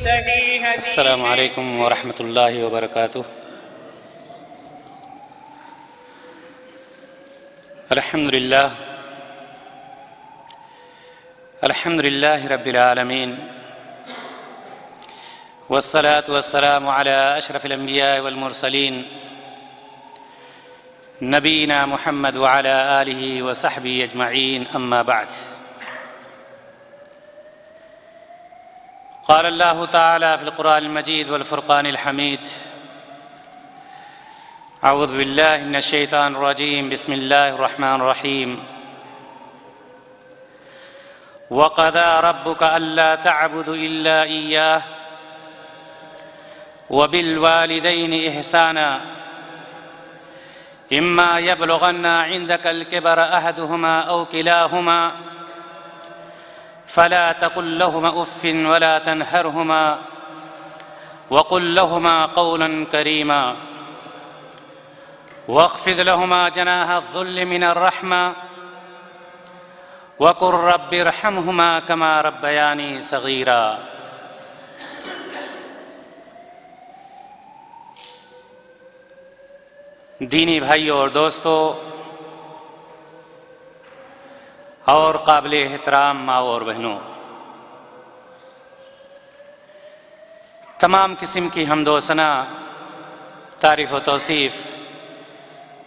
صحیح حدیث السلام علیکم ورحمۃ اللہ وبرکاتہ۔ الحمد للہ رب العالمین، والصلاة والسلام على اشرف الانبیاء والمرسلین، نبینا محمد وعلى آلہ وصحبہ اجمعین، اما بعد۔ قال اللہ تعالی فی القرآن المجید والفرقان الحمید، اعوذ باللہ من الشیطان الرجیم، بسم اللہ الرحمن الرحیم۔ وَقَضَىٰ رَبُّكَ أَلَّا تَعْبُدُوا إِلَّا إِيَّاهُ وَبِالْوَالِدَيْنِ إِحْسَانًا إِمَّا يَبْلُغَنَّ عِندَكَ الْكِبَرَ أَحَدُهُمَا أَوْ كِلَاهُمَا فَلَا تَقُل لَّهُمَا أُفٍّ وَلَا تَنْهَرْهُمَا وَقُل لَّهُمَا قَوْلًا كَرِيمًا وَاخْفِضْ لَهُمَا جَنَاحَ الذُّلِّ مِنَ الرَّحْمَةِ وَقُل رَّبِّ ارْحَمْهُمَا كَمَا رَبَّيَانِي صَغِيرًا۔ دینی بھائیوں اور دوستو اور قابل احترام ماں اور بہنوں، تمام قسم کی حمد و ثنا، تعریف و توصیف،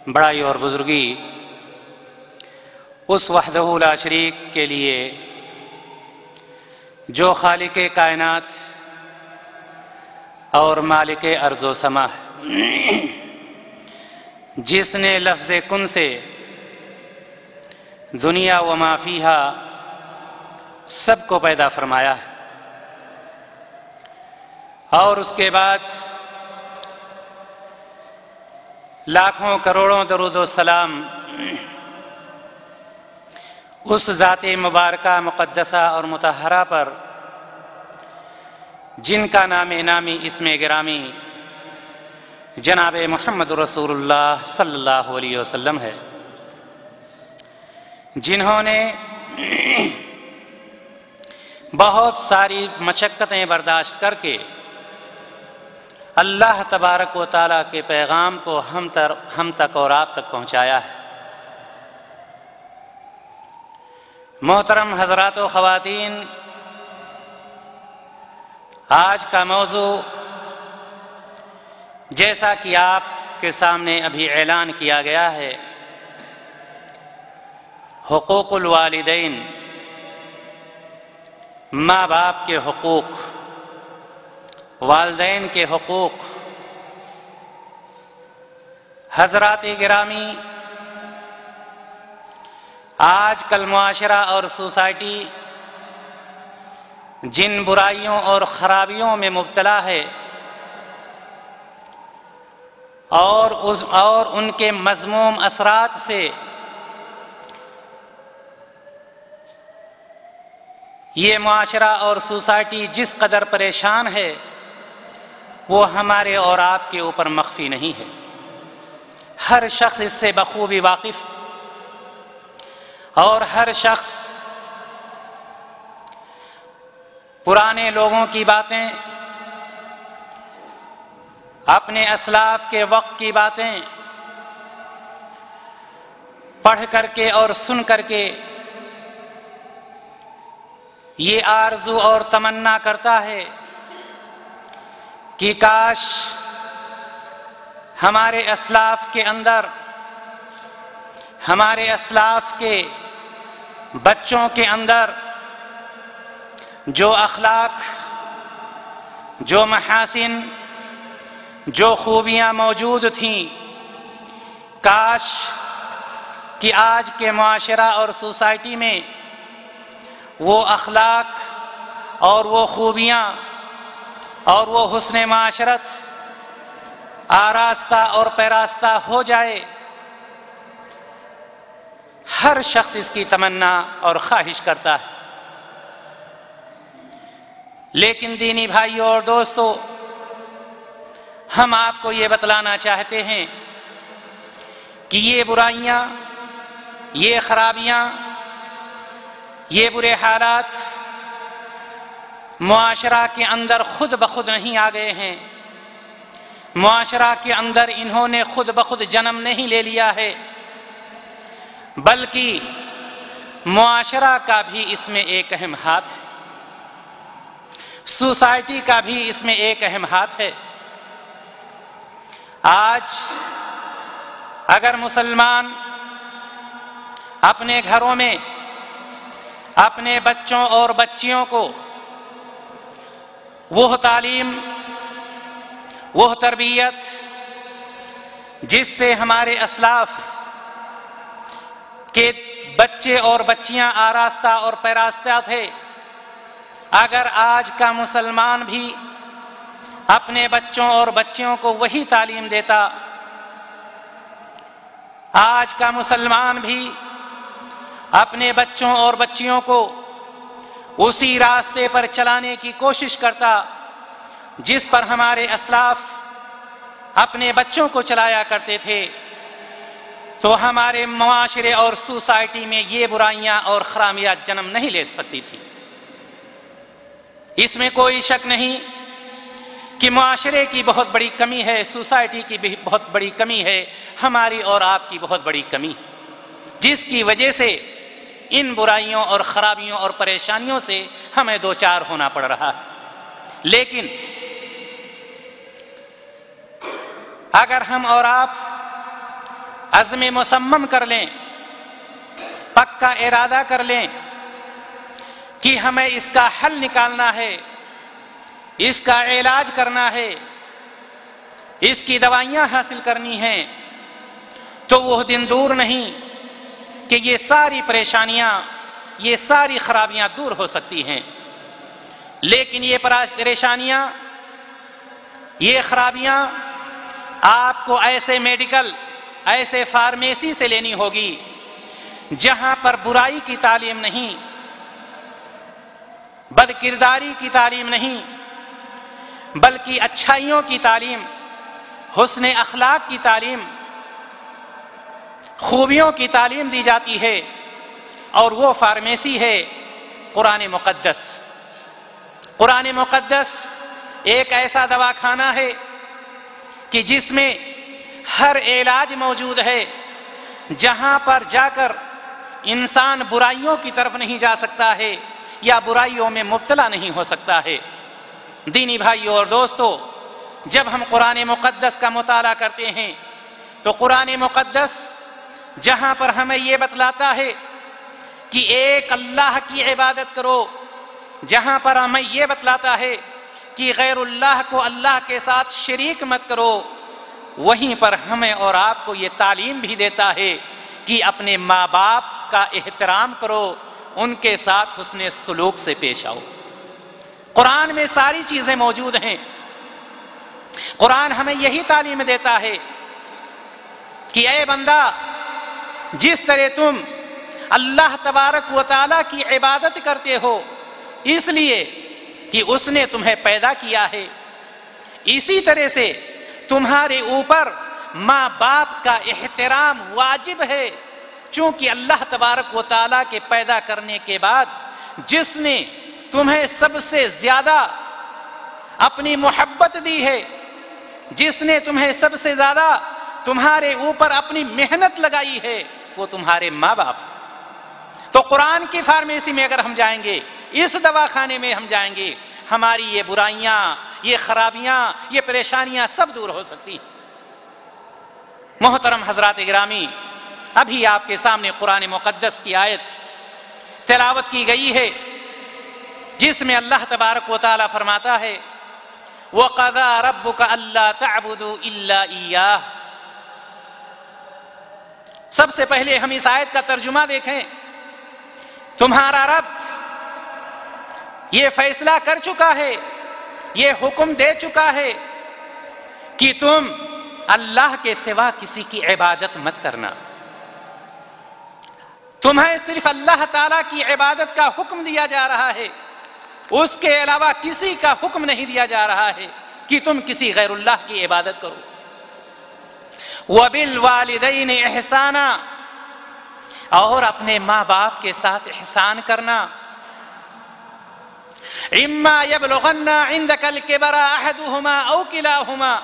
بڑائی اور بزرگی اس وحدہ لا شریک کے لیے جو خالق کائنات اور مالک ارض و سما ہے، جس نے لفظ کن سے دنیا و ما فیہا سب کو پیدا فرمایا ہے، اور اس کے بعد لاکھوں کروڑوں درود و سلام اس ذات مبارکہ مقدسہ اور مطہرہ پر جن کا نام نامی اسم گرامی جناب محمد رسول اللہ صلی اللہ علیہ وسلم ہے، جنہوں نے بہت ساری مشقتیں برداشت کر کے اللہ تبارک و تعالیٰ کے پیغام کو ہم تک اور آپ تک پہنچایا ہے۔ محترم حضرات و خواتین، آج کا موضوع جیسا کہ آپ کے سامنے ابھی اعلان کیا گیا ہے، حقوق الوالدین، ماں باپ کے حقوق، والدین کے حقوق۔ حضرات گرامی، آج کل معاشرہ اور سوسائٹی جن برائیوں اور خرابیوں میں مبتلا ہے اور ان کے مذموم اثرات سے یہ معاشرہ اور سوسائٹی جس قدر پریشان ہے، وہ ہمارے اور آپ کے اوپر مخفی نہیں ہے۔ ہر شخص اس سے بخوبی واقف، اور ہر شخص پرانے لوگوں کی باتیں، اپنے اسلاف کے وقت کی باتیں پڑھ کر کے اور سن کر کے یہ آرزو اور تمنا کرتا ہے کہ کاش ہمارے اسلاف کے اندر، ہمارے اسلاف کے بچوں کے اندر جو اخلاق، جو محاسن، جو خوبیاں موجود تھیں، کاش کہ آج کے معاشرہ اور سوسائٹی میں وہ اخلاق اور وہ خوبیاں اور وہ حسن معاشرت آراستہ اور پیراستہ ہو جائے۔ ہر شخص اس کی تمنا اور خواہش کرتا ہے، لیکن دینی بھائیوں اور دوستو، ہم آپ کو یہ بتلانا چاہتے ہیں کہ یہ برائیاں، یہ خرابیاں، یہ برے حالات معاشرہ کے اندر خود بخود نہیں آ گئے ہیں، معاشرہ کے اندر انہوں نے خود بخود جنم نہیں لے لیا ہے، بلکہ معاشرہ کا بھی اس میں ایک اہم ہاتھ ہے، سوسائٹی کا بھی اس میں ایک اہم ہاتھ ہے۔ آج اگر مسلمان اپنے گھروں میں اپنے بچوں اور بچیوں کو وہ تعلیم، وہ تربیت جس سے ہمارے اسلاف کے بچے اور بچیاں آراستہ اور پیراستہ تھے، اگر آج کا مسلمان بھی اپنے بچوں اور بچیوں کو وہی تعلیم دیتا، آج کا مسلمان بھی اپنے بچوں اور بچیوں کو اسی راستے پر چلانے کی کوشش کرتا جس پر ہمارے اسلاف اپنے بچوں کو چلایا کرتے تھے، تو ہمارے معاشرے اور سوسائٹی میں یہ برائیاں اور خرابیاں جنم نہیں لے سکتی تھی۔ اس میں کوئی شک نہیں کہ معاشرے کی بہت بڑی کمی ہے، سوسائٹی کی بھی بہت بڑی کمی ہے، ہماری اور آپ کی بہت بڑی کمی ہے، جس کی وجہ سے ان برائیوں اور خرابیوں اور پریشانیوں سے ہمیں دوچار ہونا پڑ رہا ہے۔ لیکن اگر ہم اور آپ عزم مصمم کر لیں، پکا ارادہ کر لیں کہ ہمیں اس کا حل نکالنا ہے، اس کا علاج کرنا ہے، اس کی دوائیاں حاصل کرنی ہیں، تو وہ دن دور نہیں کہ یہ ساری پریشانیاں، یہ ساری خرابیاں دور ہو سکتی ہیں۔ لیکن یہ پریشانیاں، یہ خرابیاں آپ کو ایسے میڈیکل، ایسے فارمیسی سے لینی ہوگی جہاں پر برائی کی تعلیم نہیں، بد کرداری کی تعلیم نہیں، بلکہ اچھائیوں کی تعلیم، حسن اخلاق کی تعلیم، خوبیوں کی تعلیم دی جاتی ہے، اور وہ فارمیسی ہے قرآن مقدس۔ قرآن مقدس ایک ایسا دواخانہ ہے کہ جس میں ہر علاج موجود ہے، جہاں پر جا کر انسان برائیوں کی طرف نہیں جا سکتا ہے یا برائیوں میں مبتلا نہیں ہو سکتا ہے۔ دینی بھائیوں اور دوستو، جب ہم قرآن مقدس کا مطالعہ کرتے ہیں تو قرآن مقدس جہاں پر ہمیں یہ بتلاتا ہے کہ ایک اللہ کی عبادت کرو، جہاں پر ہمیں یہ بتلاتا ہے کہ غیر اللہ کو اللہ کے ساتھ شریک مت کرو، وہیں پر ہمیں اور آپ کو یہ تعلیم بھی دیتا ہے کہ اپنے ماں باپ کا احترام کرو، ان کے ساتھ حسن سلوک سے پیش آؤ۔ قرآن میں ساری چیزیں موجود ہیں۔ قرآن ہمیں یہی تعلیم دیتا ہے کہ اے بندہ، جس طرح تم اللہ تبارک و تعالیٰ کی عبادت کرتے ہو اس لیے کہ اس نے تمہیں پیدا کیا ہے، اسی طرح سے تمہارے اوپر ماں باپ کا احترام واجب ہے، چونکہ اللہ تبارک و تعالیٰ کے پیدا کرنے کے بعد جس نے تمہیں سب سے زیادہ اپنی محبت دی ہے، جس نے تمہیں سب سے زیادہ تمہارے اوپر اپنی محنت لگائی ہے، وہ تمہارے ماں باپ۔ تو قرآن کی فارمیسی میں اگر ہم جائیں گے، اس دواخانے میں ہم جائیں گے، ہماری یہ برائیاں، یہ خرابیاں، یہ پریشانیاں سب دور ہو سکتی ہیں۔ محترم حضرات گرامی، ابھی آپ کے سامنے قرآن مقدس کی آیت تلاوت کی گئی ہے جس میں اللہ تبارک و تعالیٰ فرماتا ہے وَقَضَىٰ رَبُّكَ أَلَّا تَعْبُدُوا إِلَّا إِيَّاهُ۔ سب سے پہلے ہم اس آیت کا ترجمہ دیکھیں۔ تمہارا رب یہ فیصلہ کر چکا ہے، یہ حکم دے چکا ہے کہ تم اللہ کے سوا کسی کی عبادت مت کرنا۔ تمہیں صرف اللہ تعالیٰ کی عبادت کا حکم دیا جا رہا ہے، اس کے علاوہ کسی کا حکم نہیں دیا جا رہا ہے کہ تم کسی غیر اللہ کی عبادت کرو۔ وَبِالْوَالِدَيْنِ إِحْسَانًا، اور اپنے ماں باپ کے ساتھ احسان کرنا۔ اما یبلغن عندک الکبر احدہما او کلاہما۔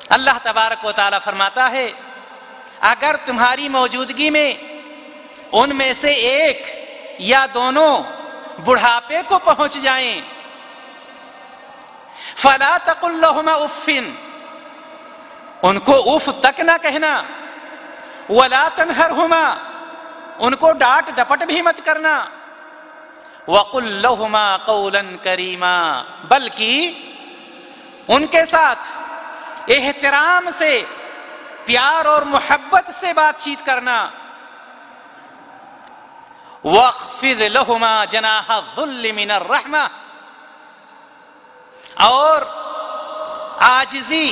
اللہ تبارک و تعالی فرماتا ہے اگر تمہاری موجودگی میں ان میں سے ایک یا دونوں بڑھاپے کو پہنچ جائیں، فلا تقل لہما اف، ان کو اف تک نہ کہنا، ولا تنہرہما، ان کو ڈانٹ ڈپٹ بھی مت کرنا، وقل لہما قولا کریما، بلکہ ان کے ساتھ احترام سے، پیار اور محبت سے بات چیت کرنا، واخفض لہما جناح الذل من الرحمہ، اور عاجزی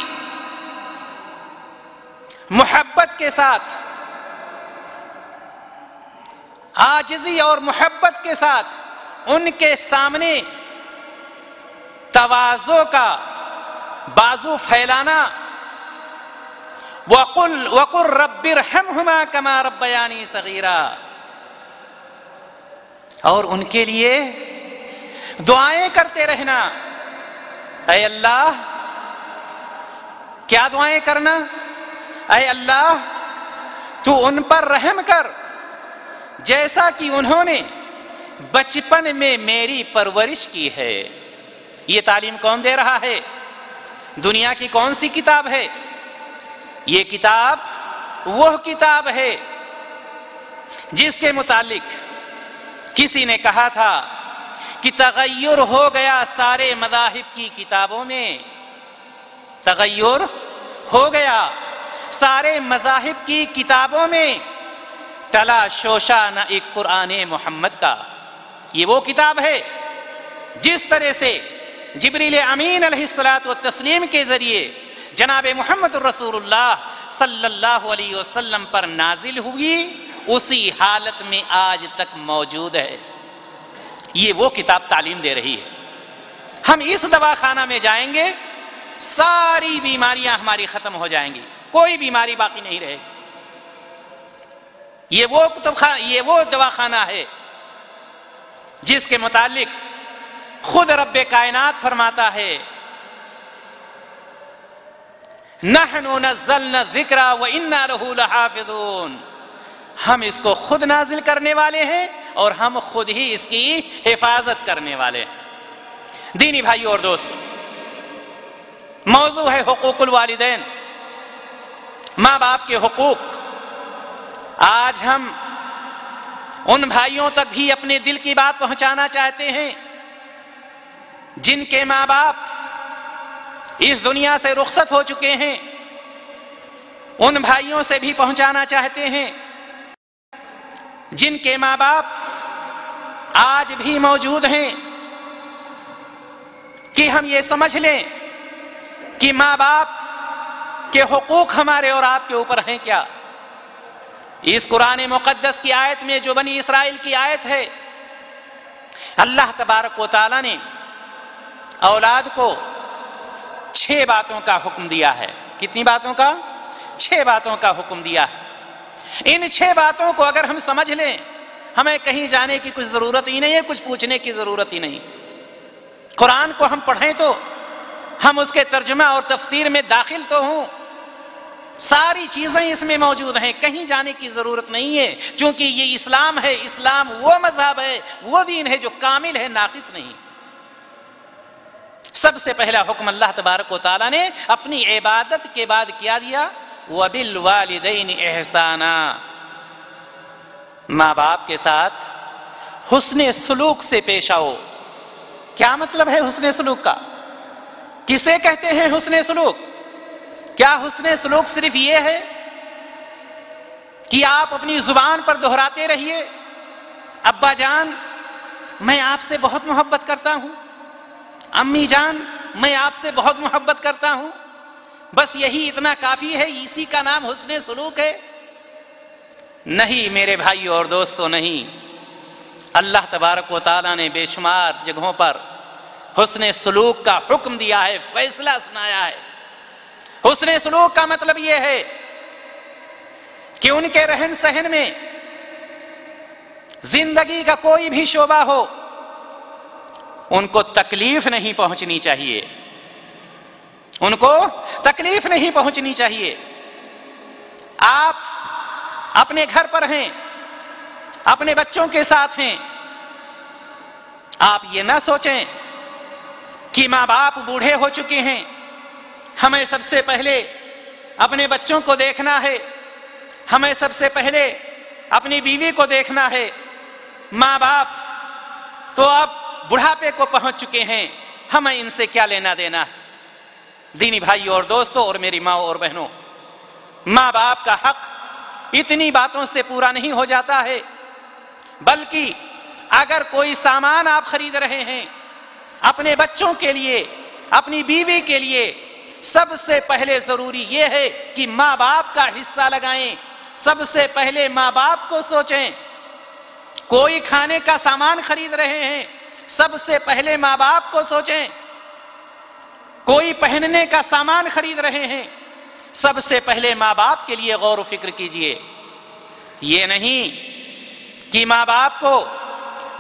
محبت کے ساتھ، عاجزی اور محبت کے ساتھ ان کے سامنے تواضع کا بازو پھیلانا، وَقُلْ رَبِّ ارْحَمْهُمَا كَمَا رَبَّيَانِي صَغِيرًا، اور ان کے لیے دعائیں کرتے رہنا۔ اے اللہ، کیا دعائیں کرنا؟ اے اللہ تو ان پر رحم کر جیسا کہ انہوں نے بچپن میں میری پرورش کی ہے۔ یہ تعلیم کون دے رہا ہے؟ دنیا کی کون سی کتاب ہے؟ یہ کتاب وہ کتاب ہے جس کے متعلق کسی نے کہا تھا کہ تغیر ہو گیا سارے مذاہب کی کتابوں میں، تغیر ہو گیا سارے مذاہب کی کتابوں میں، ٹلا شوشا نہ ایک قرآن محمد کا۔ یہ وہ کتاب ہے جس طرح سے جبریل امین علیہ الصلاۃ والتسلیم کے ذریعے جناب محمد رسول اللہ صلی اللہ علیہ وسلم پر نازل ہوئی، اسی حالت میں آج تک موجود ہے۔ یہ وہ کتاب تعلیم دے رہی ہے۔ ہم اس دواخانہ میں جائیں گے، ساری بیماریاں ہماری ختم ہو جائیں گی، کوئی بیماری باقی نہیں رہے گی۔ یہ وہ دواخانہ ہے جس کے متعلق خود رب کائنات فرماتا ہے نحن نزلنا الذکر وإنا لہ لحافظون، ہم اس کو خود نازل کرنے والے ہیں اور ہم خود ہی اس کی حفاظت کرنے والے ہیں۔ دینی بھائیو اور دوست، موضوع ہے حقوق الوالدین، ماں باپ کے حقوق۔ آج ہم ان بھائیوں تک بھی اپنے دل کی بات پہنچانا چاہتے ہیں جن کے ماں باپ اس دنیا سے رخصت ہو چکے ہیں، ان بھائیوں سے بھی پہنچانا چاہتے ہیں جن کے ماں باپ آج بھی موجود ہیں، کہ ہم یہ سمجھ لیں کہ ماں باپ کے حقوق ہمارے اور آپ کے اوپر ہیں کیا۔ اس قرآن مقدس کی آیت میں جو بنی اسرائیل کی آیت ہے، اللہ تبارک و تعالی نے اولاد کو 6 باتوں کا حکم دیا ہے۔ کتنی باتوں کا؟ 6 باتوں کا حکم دیا ہے۔ ان 6 باتوں کو اگر ہم سمجھ لیں، ہمیں کہیں جانے کی کچھ ضرورت ہی نہیں ہے، کچھ پوچھنے کی ضرورت ہی نہیں۔ قرآن کو ہم پڑھیں تو ہم اس کے ترجمہ اور تفسیر میں داخل تو ہوں، ساری چیزیں اس میں موجود ہیں، کہیں جانے کی ضرورت نہیں ہے، چونکہ یہ اسلام ہے۔ اسلام وہ مذہب ہے، وہ دین ہے جو کامل ہے، ناقص نہیں۔ سب سے پہلا حکم اللہ تبارک و تعالیٰ نے اپنی عبادت کے بعد کیا دیا؟ وَبِالْوَالِدَيْنِ إِحْسَانًا، ماں باپ کے ساتھ حسن سلوک سے پیش آؤ۔ کیا مطلب ہے حسن سلوک کا؟ کسے کہتے ہیں حسن سلوک؟ کیا حسن سلوک صرف یہ ہے کہ آپ اپنی زبان پر دہراتے رہیے ابا جان میں آپ سے بہت محبت کرتا ہوں، امی جان میں آپ سے بہت محبت کرتا ہوں، بس یہی اتنا کافی ہے، اسی کا نام حسن سلوک ہے؟ نہیں میرے بھائیو اور دوستو، نہیں۔ اللہ تبارک و تعالیٰ نے بے شمار جگہوں پر حسن سلوک کا حکم دیا ہے، فیصلہ سنایا ہے۔ حسن سلوک کا مطلب یہ ہے کہ ان کے رہن سہن میں زندگی کا کوئی بھی شعبہ ہو، ان کو تکلیف نہیں پہنچنی چاہیے، ان کو تکلیف نہیں پہنچنی چاہیے۔ آپ اپنے گھر پر ہیں، اپنے بچوں کے ساتھ ہیں، آپ یہ نہ سوچیں کہ ماں باپ بوڑھے ہو چکے ہیں، ہمیں سب سے پہلے اپنے بچوں کو دیکھنا ہے، ہمیں سب سے پہلے اپنی بیوی کو دیکھنا ہے، ماں باپ تو اب بڑھاپے کو پہنچ چکے ہیں، ہمیں ان سے کیا لینا دینا۔ دینی بھائیوں اور دوستوں اور میری ماں اور بہنوں، ماں باپ کا حق اتنی باتوں سے پورا نہیں ہو جاتا ہے، بلکہ اگر کوئی سامان آپ خرید رہے ہیں اپنے بچوں کے لیے، اپنی بیوی کے لیے، سب سے پہلے ضروری یہ ہے کہ ماں باپ کا حصہ لگائیں، سب سے پہلے ماں باپ کو سوچیں۔ کوئی کھانے کا سامان خرید رہے ہیں، سب سے پہلے ماں باپ کو سوچیں۔ کوئی پہننے کا سامان خرید رہے ہیں، سب سے پہلے ماں باپ کے لیے غور و فکر کیجئے۔ یہ نہیں کہ ماں باپ کو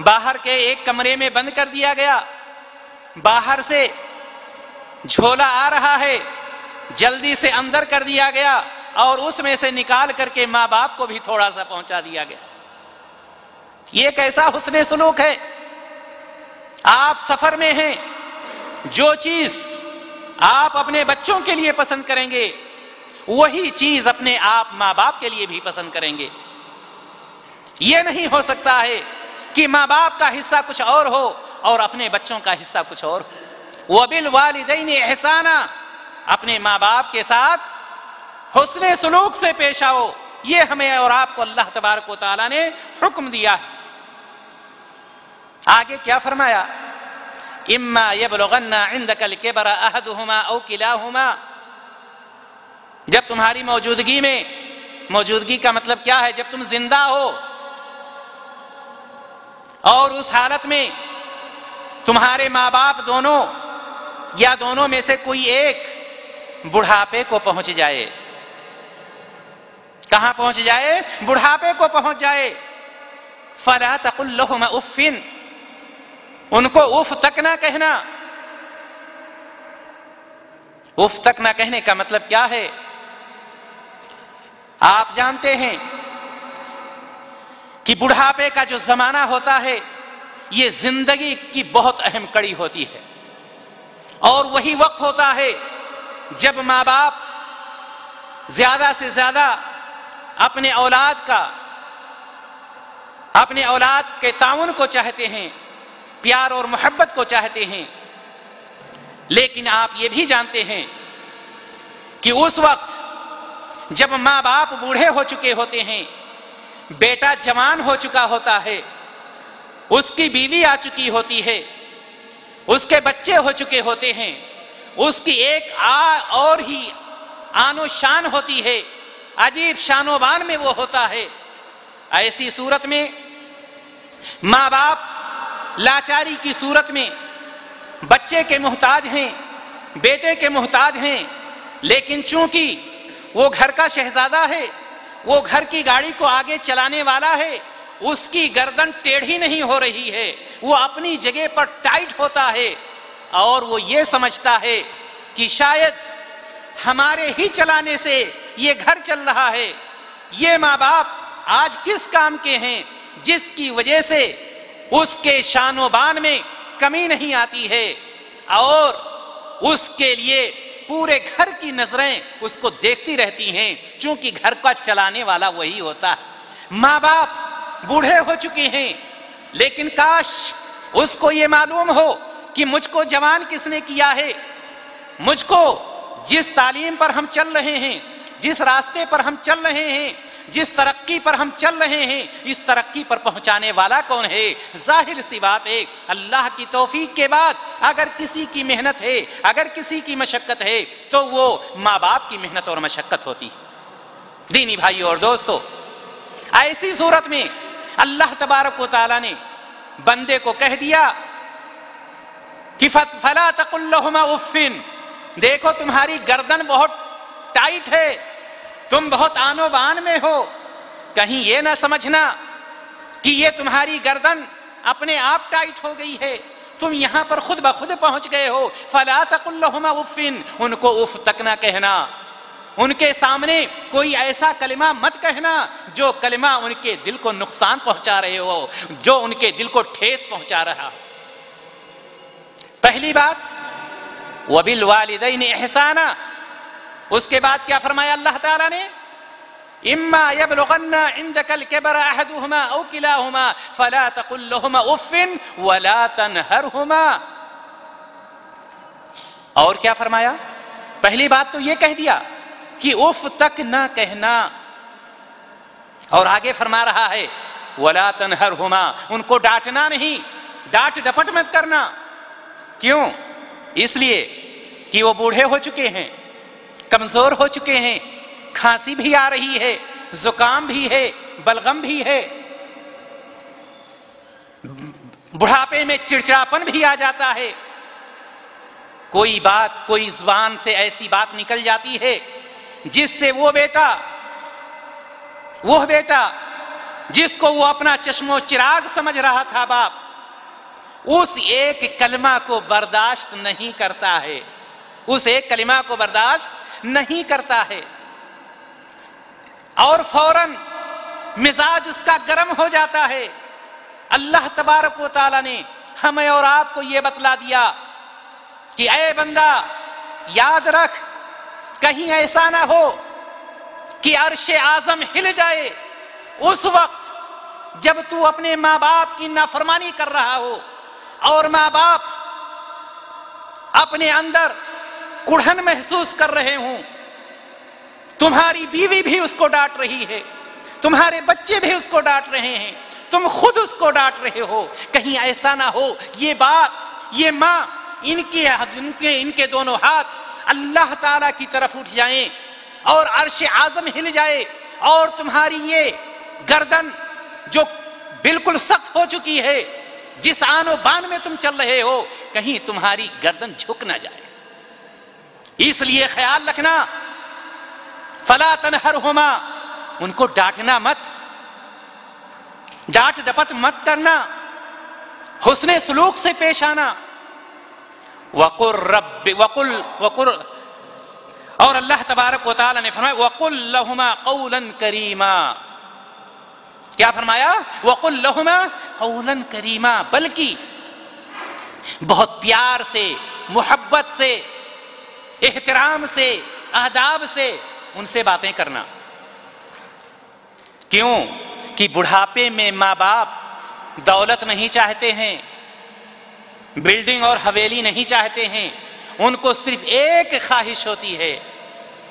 باہر کے ایک کمرے میں بند کر دیا گیا، باہر سے جھولا آ رہا ہے، جلدی سے اندر کر دیا گیا اور اس میں سے نکال کر کے ماں باپ کو بھی تھوڑا سا پہنچا دیا گیا۔ یہ کیسا حسن سلوک ہے؟ آپ سفر میں ہیں، جو چیز آپ اپنے بچوں کے لیے پسند کریں گے وہی چیز اپنے آپ ماں باپ کے لیے بھی پسند کریں گے۔ یہ نہیں ہو سکتا ہے کہ ماں باپ کا حصہ کچھ اور ہو اور اپنے بچوں کا حصہ کچھ اور ہو۔ وَبِالْوَالِدَيْنِ إِحْسَانًا، اپنے ماں باپ کے ساتھ حسن سلوک سے پیش آؤ، یہ ہمیں اور آپ کو اللہ تبارک و تعالیٰ نے حکم دیا ہے۔ آگے کیا فرمایا؟ اِمَّا يَبْلُغَنَّ عِنْدَكَ الْكِبَرَ أَحَدُهُمَا أَوْ كِلَاهُمَا، جب تمہاری موجودگی میں، موجودگی کا مطلب کیا ہے؟ جب تم زندہ ہو اور اس حالت میں تمہارے ماں باپ دونوں یا دونوں میں سے کوئی ایک بڑھاپے کو پہنچ جائے۔ کہاں پہنچ جائے؟ بڑھاپے کو پہنچ جائے۔ فَلَا تَقُلْ لَهُمَا أُفٍّ، ان کو اف تک نہ کہنا۔ اف تک نہ کہنے کا مطلب کیا ہے؟ آپ جانتے ہیں کہ بڑھاپے کا جو زمانہ ہوتا ہے یہ زندگی کی بہت اہم کڑی ہوتی ہے، اور وہی وقت ہوتا ہے جب ماں باپ زیادہ سے زیادہ اپنے اولاد کے تعاون کو چاہتے ہیں، پیار اور محبت کو چاہتے ہیں۔ لیکن آپ یہ بھی جانتے ہیں کہ اس وقت جب ماں باپ بوڑھے ہو چکے ہوتے ہیں، بیٹا جوان ہو چکا ہوتا ہے، اس کی بیوی آ چکی ہوتی ہے، اس کے بچے ہو چکے ہوتے ہیں، اس کی ایک اور ہی آن و شان ہوتی ہے، عجیب شان و بان میں وہ ہوتا ہے۔ ایسی صورت میں ماں باپ لاچاری کی صورت میں بچے کے محتاج ہیں، بیٹے کے محتاج ہیں، لیکن چونکہ وہ گھر کا شہزادہ ہے، وہ گھر کی گاڑی کو آگے چلانے والا ہے، اس کی گردن ٹیڑھی نہیں ہو رہی ہے، وہ اپنی جگہ پر ٹائٹ ہوتا ہے، اور وہ یہ سمجھتا ہے کہ شاید ہمارے ہی چلانے سے یہ گھر چل رہا ہے۔ یہ ماں باپ آج کس کام کے ہیں جس کی وجہ سے اس کے شان و بان میں کمی نہیں آتی ہے، اور اس کے لیے پورے گھر کی نظریں اس کو دیکھتی رہتی ہیں، چونکہ گھر کا چلانے والا وہی ہوتا ہے۔ ماں باپ بوڑھے ہو چکے ہیں، لیکن کاش اس کو یہ معلوم ہو کہ مجھ کو جوان کس نے کیا ہے، مجھ کو جس تعلیم پر ہم چل رہے ہیں، جس راستے پر ہم چل رہے ہیں، جس ترقی پر ہم چل رہے ہیں، اس ترقی پر پہنچانے والا کون ہے؟ ظاہر سی بات ہے، اللہ کی توفیق کے بعد اگر کسی کی محنت ہے، اگر کسی کی مشقت ہے تو وہ ماں باپ کی محنت اور مشقت ہوتی ہے۔ دینی بھائیو اور دوستو، ایسی صورت میں اللہ تبارک و تعالیٰ نے بندے کو کہہ دیا کہ فَلَا تَقُلْ لَهُمَا أُفٍّ، دیکھو تمہاری گردن بہت ٹائٹ ہے، تم بہت آن و بان میں ہو، کہیں یہ نہ سمجھنا کہ یہ تمہاری گردن اپنے آپ ٹائٹ ہو گئی ہے، تم یہاں پر خود بخود پہنچ گئے ہو. فلا تقل لهما اف، ان کو اف تک نہ کہنا، ان کے سامنے کوئی ایسا کلمہ مت کہنا جو کلمہ ان کے دل کو نقصان پہنچا رہے ہو، جو ان کے دل کو ٹھیس پہنچا رہا. پہلی بات وبالوالدین احسانا. اس کے بعد کیا فرمایا اللہ تعالیٰ نے؟ اما یبلغن عندک الکبر احدهما او کلاهما فلا تقل لهما اف ولا تنہرهما. اور کیا فرمایا؟ پہلی بات تو یہ کہہ دیا کہ اف تک نہ کہنا، اور آگے فرما رہا ہے ولا تنہرهما، ان کو ڈانٹنا نہیں، ڈانٹ ڈپٹ مت کرنا. کیوں؟ اس لیے کہ وہ بوڑھے ہو چکے ہیں، کمزور ہو چکے ہیں، کھانسی بھی آ رہی ہے، زکام بھی ہے، بلغم بھی ہے، بڑھاپے میں چڑچڑاپن بھی آ جاتا ہے. کوئی بات، کوئی زبان سے ایسی بات نکل جاتی ہے جس سے وہ بیٹا جس کو وہ اپنا چشم و چراغ سمجھ رہا تھا باپ، اس ایک کلمہ کو برداشت نہیں کرتا ہے، اس ایک کلمہ کو برداشت نہیں کرتا ہے، اور فوراً مزاج اس کا گرم ہو جاتا ہے. اللہ تبارک و تعالیٰ نے ہمیں اور آپ کو یہ بتلا دیا کہ اے بندہ یاد رکھ، کہیں ایسا نہ ہو کہ عرش اعظم ہل جائے اس وقت جب تو اپنے ماں باپ کی نافرمانی کر رہا ہو، اور ماں باپ اپنے اندر کڑھن محسوس کر رہے ہوں. تمہاری بیوی بھی اس کو ڈانٹ رہی ہے، تمہارے بچے بھی اس کو ڈانٹ رہے ہیں، تم خود اس کو ڈانٹ رہے ہو. کہیں ایسا نہ ہو یہ باپ، یہ ماں، ان کے دونوں ہاتھ اللہ تعالیٰ کی طرف اٹھ جائیں اور عرش اعظم ہل جائے، اور تمہاری یہ گردن جو بالکل سخت ہو چکی ہے، جس آن و بان میں تم چل رہے ہو، کہیں تمہاری گردن جھک نہ جائے. اس لیے خیال رکھنا، فلا تنہرہما، ان کو ڈانٹنا مت، ڈانٹ ڈپٹ مت کرنا، حسن سلوک سے پیش آنا. وقل اور اللہ تبارک و تعالی نے فرمایا وقل لہما قولا کریما. کیا فرمایا؟ وقل لہما قولا کریما، بلکہ بہت پیار سے، محبت سے، احترام سے، آداب سے ان سے باتیں کرنا. کیوں کہ بڑھاپے میں ماں باپ دولت نہیں چاہتے ہیں، بلڈنگ اور حویلی نہیں چاہتے ہیں، ان کو صرف ایک خواہش ہوتی ہے،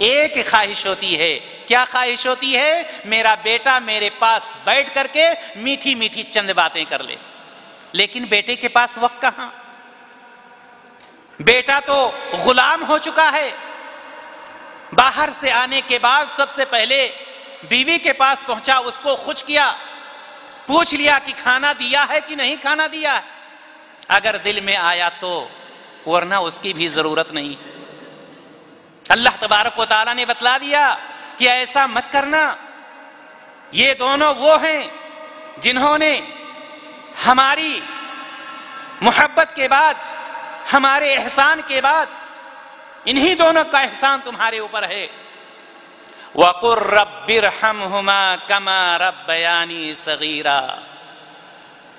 ایک خواہش ہوتی ہے. کیا خواہش ہوتی ہے؟ میرا بیٹا میرے پاس بیٹھ کر کے میٹھی میٹھی چند باتیں کر لے. لیکن بیٹے کے پاس وقت کہاں؟ بیٹا تو غلام ہو چکا ہے. باہر سے آنے کے بعد سب سے پہلے بیوی کے پاس پہنچا، اس کو خوش کیا، پوچھ لیا کہ کھانا دیا ہے کہ نہیں کھانا دیا ہے، اگر دل میں آیا تو، ورنہ اس کی بھی ضرورت نہیں. اللہ تبارک و تعالیٰ نے بتلا دیا کہ ایسا مت کرنا. یہ دونوں وہ ہیں جنہوں نے ہماری محبت کے بعد، ہمارے احسان کے بعد، انہی دونوں کا احسان تمہارے اوپر ہے. وَقُلْ رَبِّ ارْحَمْهُمَا كَمَا رَبَّيَانِي صَغِيرًا.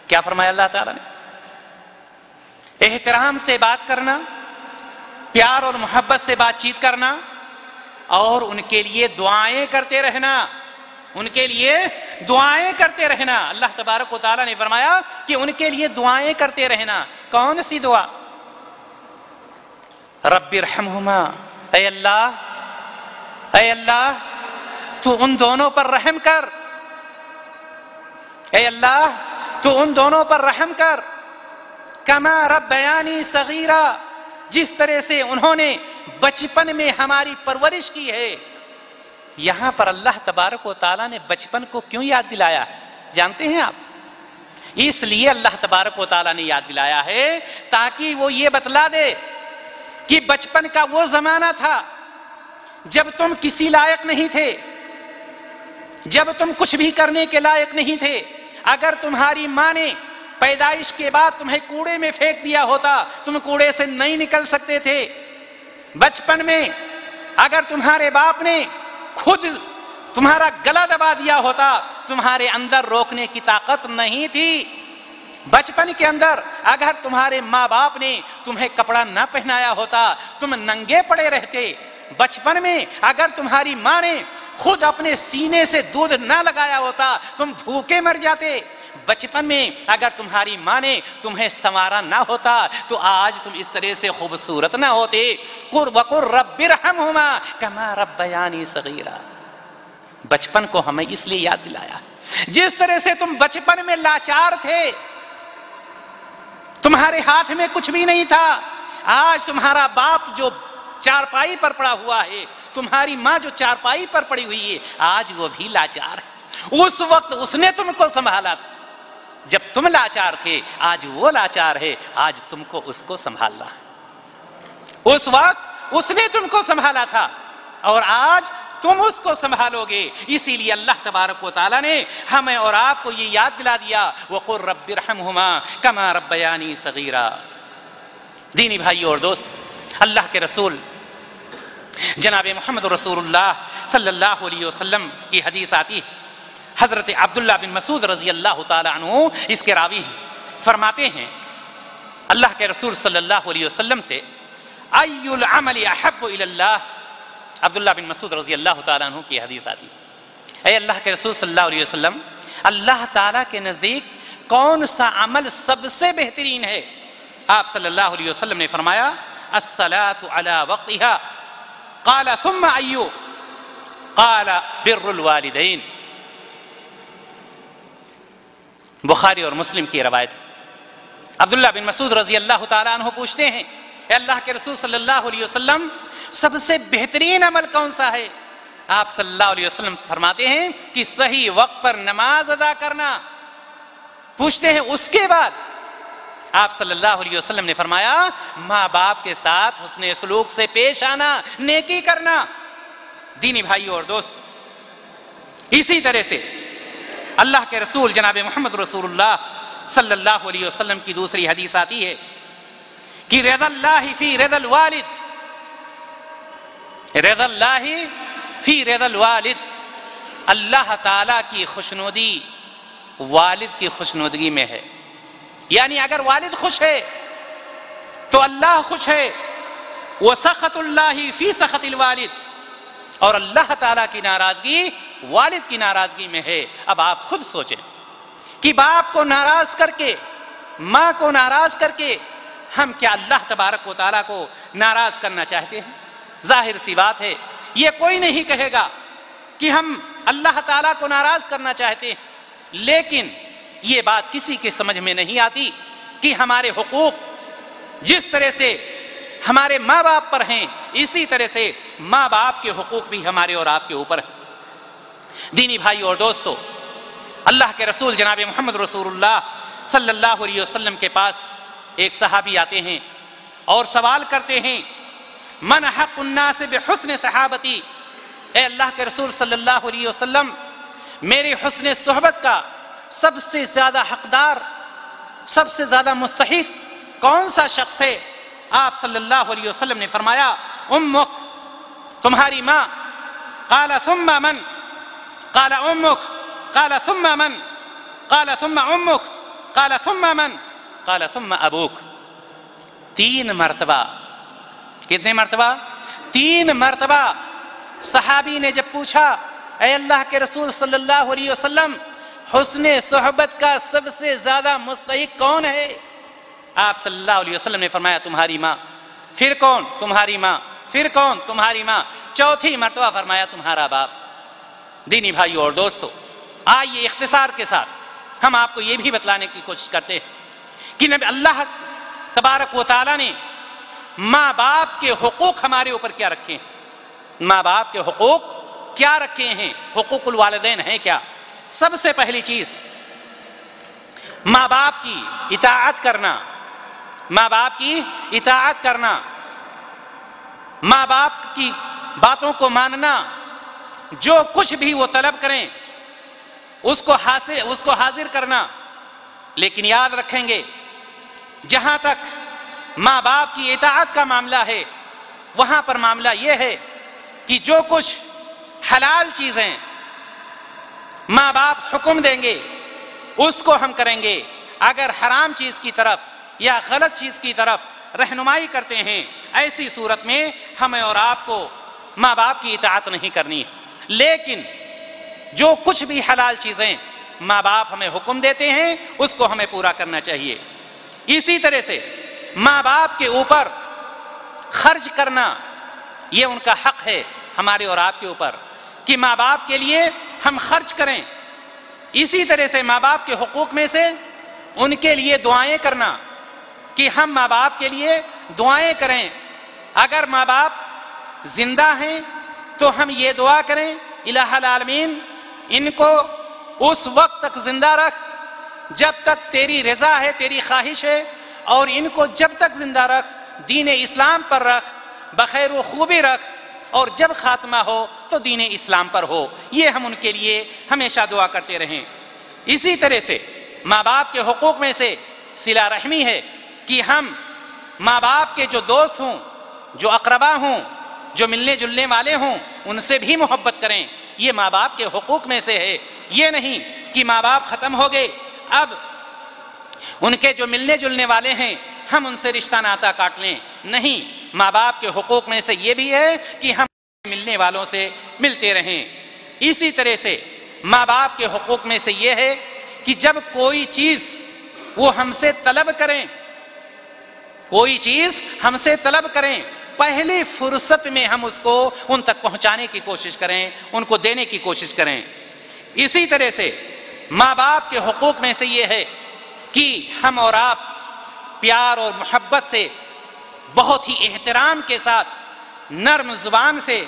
کیا فرمایا اللہ تعالیٰ نے؟ احترام سے بات کرنا، پیار اور محبت سے بات چیت کرنا، اور ان کے لیے دعائیں کرتے رہنا، ان کے لیے دعائیں کرتے رہنا. اللہ تبارک و تعالیٰ نے فرمایا کہ ان کے لیے دعائیں کرتے رہنا. کون سی دعا؟ رب ارحمہما، اے اللہ تو ان دونوں پر رحم کر، اے اللہ تو ان دونوں پر رحم کر. کما ربیانی صغیرا، جس طرح سے انہوں نے بچپن میں ہماری پرورش کی ہے. یہاں پر اللہ تبارک و تعالیٰ نے بچپن کو کیوں یاد دلایا ہے جانتے ہیں آپ؟ اس لیے اللہ تبارک و تعالیٰ نے یاد دلایا ہے تاکہ وہ یہ بتلا دے کہ بچپن کا وہ زمانہ تھا جب تم کسی لائق نہیں تھے، جب تم کچھ بھی کرنے کے لائق نہیں تھے. اگر تمہاری ماں نے پیدائش کے بعد تمہیں کوڑے میں پھینک دیا ہوتا، تم کوڑے سے نہیں نکل سکتے تھے۔ بچپن میں اگر تمہارے باپ نے خود تمہارا گلا دبا دیا ہوتا، تمہارے اندر روکنے کی طاقت نہیں تھی۔ بچپن کے اندر اگر تمہارے ماں باپ نے تمہیں کپڑا نہ پہنایا ہوتا، تم ننگے پڑے رہتے۔ بچپن میں اگر تمہاری ماں نے خود اپنے سینے سے دودھ نہ لگایا ہوتا، تم بھوکے مر جاتے۔ بچپن میں اگر تمہاری ماں نے تمہیں سنوارا نہ ہوتا تو آج تم اس طرح سے خوبصورت نہ ہوتے۔ وَقُلْ رَبِّ ارْحَمْهُمَا كَمَا رَبَّيَانِي صَغِيرًا۔ بچپن کو ہمیں اس لیے یاد دلایا، جس طرح سے تم بچپن میں لاچار تھے، تمہارے ہاتھ میں کچھ بھی نہیں تھا، آج تمہارا باپ جو چارپائی پر پڑا ہوا ہے، تمہاری ماں جو چارپائی پر پڑی ہوئی ہے، آج وہ بھی لاچار ہے۔ اس وقت اس نے تم کو سنبھالا تھا، جب تم لاچار تھے، آج وہ لاچار ہے، آج تم کو اس کو سنبھالنا ہے۔ اس وقت اس نے تم کو سنبھالا تھا اور آج تم اس کو سنبھالو گے۔ اسی لیے اللہ تبارک و تعالیٰ نے ہمیں اور آپ کو یہ یاد دلا دیا، وَقُلْ رَبِّ ارْحَمْهُمَا كَمَا رَبَّيَانِي صَغِيرًا۔ دینی بھائیو اور دوست، اللہ کے رسول جناب محمد رسول اللہ صلی اللہ علیہ وسلم کی حدیث آتی ہے، حضرت عبداللہ بن مسعود رضی اللہ تعالیٰ عنہ اس کے راوی ہیں، فرماتے ہیں اللہ کے رسول صلی اللہ علیہ وسلم سے، اَيُّ الْعَمَلِ أَحَبُّ إِلَى اللَّهِ۔ عبداللہ بن مسعود رضی اللہ تعالیٰ عنہ کی حدیث آتی ہے، اے اللہ کے رسول صلی اللہ علیہ وسلم، اللہ تعالیٰ کے نزدیک کون سا عمل سب سے بہترین ہے؟ آپ صلی اللہ علیہ وسلم نے فرمایا، الصلاة على وقتها۔ قال ثم أيُّ؟ قال بر الوالدین۔ بخاری اور مسلم کی روایت۔ عبداللہ بن مسعود رضی اللہ تعالیٰ عنہ پوچھتے ہیں، اے اللہ کے رسول صلی اللہ علیہ وسلم، سب سے بہترین عمل کون سا ہے؟ آپ صلی اللہ علیہ وسلم فرماتے ہیں کہ صحیح وقت پر نماز ادا کرنا۔ پوچھتے ہیں اس کے بعد؟ آپ صلی اللہ علیہ وسلم نے فرمایا، ماں باپ کے ساتھ حسن سلوک سے پیش آنا، نیکی کرنا۔ دینی بھائیو اور دوست، اسی طرح سے اللہ کے رسول جناب محمد رسول اللہ صلی اللہ علیہ وسلم کی دوسری حدیث آتی ہے کہ رضا اللہ فی رضا الوالد، رضا اللہ فی رضا الوالد، اللہ تعالیٰ کی خوشنودی والد کی خوشنودگی میں ہے۔ یعنی اگر والد خوش ہے تو اللہ خوش ہے، وسخط اللہ فی سخط الوالد، اور اللہ تعالیٰ کی ناراضگی والد کی ناراضگی میں ہے۔ اب آپ خود سوچیں کہ باپ کو ناراض کر کے، ماں کو ناراض کر کے ہم کیا اللہ تبارک و تعالیٰ کو ناراض کرنا چاہتے ہیں؟ ظاہر سی بات ہے، یہ کوئی نہیں کہے گا کہ ہم اللہ تعالیٰ کو ناراض کرنا چاہتے ہیں، لیکن یہ بات کسی کے سمجھ میں نہیں آتی کہ ہمارے حقوق جس طرح سے ہمارے ماں باپ پر ہیں، اسی طرح سے ماں باپ کے حقوق بھی ہمارے اور آپ کے اوپر ہیں۔ دینی بھائی اور دوستو، اللہ کے رسول جناب محمد رسول اللہ صلی اللہ علیہ وسلم کے پاس ایک صحابی آتے ہیں اور سوال کرتے ہیں، من حق الناس بحسن صحابتی، اے اللہ کے رسول صلی اللہ علیہ وسلم، میرے حسن صحبت کا سب سے زیادہ حقدار، سب سے زیادہ مستحق کون سا شخص ہے؟ آپ صلی اللہ علیہ وسلم نے فرمایا، امک، تمہاری ماں۔ قال ثم من؟ قال امک۔ قال ثم من؟ قال ثم امک۔ قال ثم من؟ قال ثم ابوک۔ 3 مرتبہ، کتنے مرتبہ؟ 3 مرتبہ صحابی نے جب پوچھا، اے اللہ کے رسول صلی اللہ علیہ وسلم، حسن صحبت کا سب سے زیادہ مستحق کون ہے؟ آپ صلی اللہ علیہ وسلم نے فرمایا، تمہاری ماں۔ پھر کون؟ تمہاری ماں۔ پھر کون؟ تمہاری ماں۔ 4تھی مرتبہ فرمایا، تمہارا باپ۔ دینی بھائیو اور دوستو، آئیے اختصار کے ساتھ ہم آپ کو یہ بھی بتلانے کی کوشش کرتے ہیں کہ نبی اللہ تبارک و تعالیٰ نے ماں باپ کے حقوق ہمارے اوپر کیا رکھے ہیں، ماں باپ کے حقوق کیا رکھے ہیں، حقوق الوالدین ہیں کیا؟ سب سے پہلی چیز، ماں باپ کی اطاعت کرنا، ماں باپ کی اطاعت کرنا، ماں باپ کی باتوں کو ماننا، جو کچھ بھی وہ طلب کریں اس کو حاضر کرنا، لیکن یاد رکھیں گے جہاں تک ماں باپ کی اطاعت کا معاملہ ہے وہاں پر معاملہ یہ ہے کہ جو کچھ حلال چیزیں ماں باپ حکم دیں گے اس کو ہم کریں گے. اگر حرام چیز کی طرف یا غلط چیز کی طرف رہنمائی کرتے ہیں ایسی صورت میں ہمیں اور آپ کو ماں باپ کی اطاعت نہیں کرنی ہے. لیکن جو کچھ بھی حلال چیزیں ماں باپ ہمیں حکم دیتے ہیں اس کو ہمیں پورا کرنا چاہیے. اسی طرح سے ماں باپ کے اوپر خرچ کرنا یہ ان کا حق ہے ہمارے اور آپ کے اوپر کہ ماں باپ کے لیے ہم خرچ کریں. اسی طرح سے ماں باپ کے حقوق میں سے ان کے لیے دعائیں کرنا کہ ہم ماں باپ کے لیے دعائیں کریں. اگر ماں باپ زندہ ہیں تو ہم یہ دعا کریں الہ العالمین ان کو اس وقت تک زندہ رکھ جب تک تیری رضا ہے تیری خواہش ہے اور ان کو جب تک زندہ رکھ دین اسلام پر رکھ بخیر و خوبی رکھ اور جب خاتمہ ہو تو دین اسلام پر ہو. یہ ہم ان کے لیے ہمیشہ دعا کرتے رہیں. اسی طرح سے ماں باپ کے حقوق میں سے صلہ رحمی ہے کہ ہم ماں باپ کے جو دوست ہوں جو اقربا ہوں جو ملنے جلنے والے ہوں ان سے بھی محبت کریں. یہ ماں باپ کے حقوق میں سے ہے. یہ نہیں کہ ماں باپ ختم ہو گئے اب ان کے جو ملنے جلنے والے ہیں ہم ان سے رشتہ ناتا کاٹ لیں. نہیں، ماں باپ کے حقوق میں سے یہ بھی ہے کہ ہم ملنے والوں سے ملتے رہیں. اسی طرح سے ماں باپ کے حقوق میں سے یہ ہے کہ جب کوئی چیز وہ ہم سے طلب کریں کوئی چیز ہم سے طلب کریں پہلی فرصت میں ہم اس کو ان تک پہنچانے کی کوشش کریں ان کو دینے کی کوشش کریں. اسی طرح سے ماں باپ کے حقوق میں سے یہ ہے کہ ہم اور آپ پیار اور محبت سے بہت ہی احترام کے ساتھ نرم زبان سے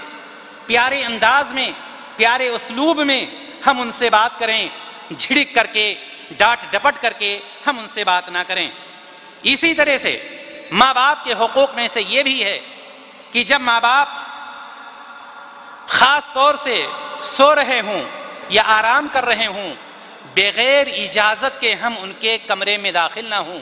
پیارے انداز میں پیارے اسلوب میں ہم ان سے بات کریں. جھڑک کر کے ڈانٹ ڈپٹ کر کے ہم ان سے بات نہ کریں. اسی طرح سے ماں باپ کے حقوق میں سے یہ بھی ہے کہ جب ماں باپ خاص طور سے سو رہے ہوں یا آرام کر رہے ہوں بغیر اجازت کے ہم ان کے کمرے میں داخل نہ ہوں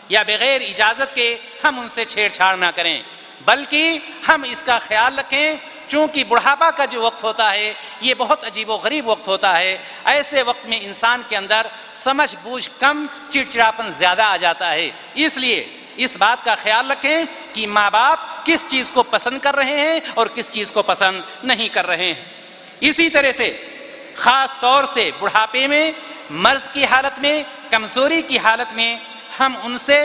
یا بغیر اجازت کے ہم ان سے چھیڑ چھاڑ نہ کریں بلکہ ہم اس کا خیال رکھیں. چونکہ بڑھاپا کا جو وقت ہوتا ہے یہ بہت عجیب و غریب وقت ہوتا ہے. ایسے وقت میں انسان کے اندر سمجھ بوجھ کم چڑچڑاپن زیادہ آ جاتا ہے. اس لیے اس بات کا خیال رکھیں کہ ماں باپ کس چیز کو پسند کر رہے ہیں اور کس چیز کو پسند نہیں کر رہے ہیں. اسی طرح سے خاص طور سے بڑھاپے میں مرض کی حالت میں کمزوری کی حالت میں ہم ان سے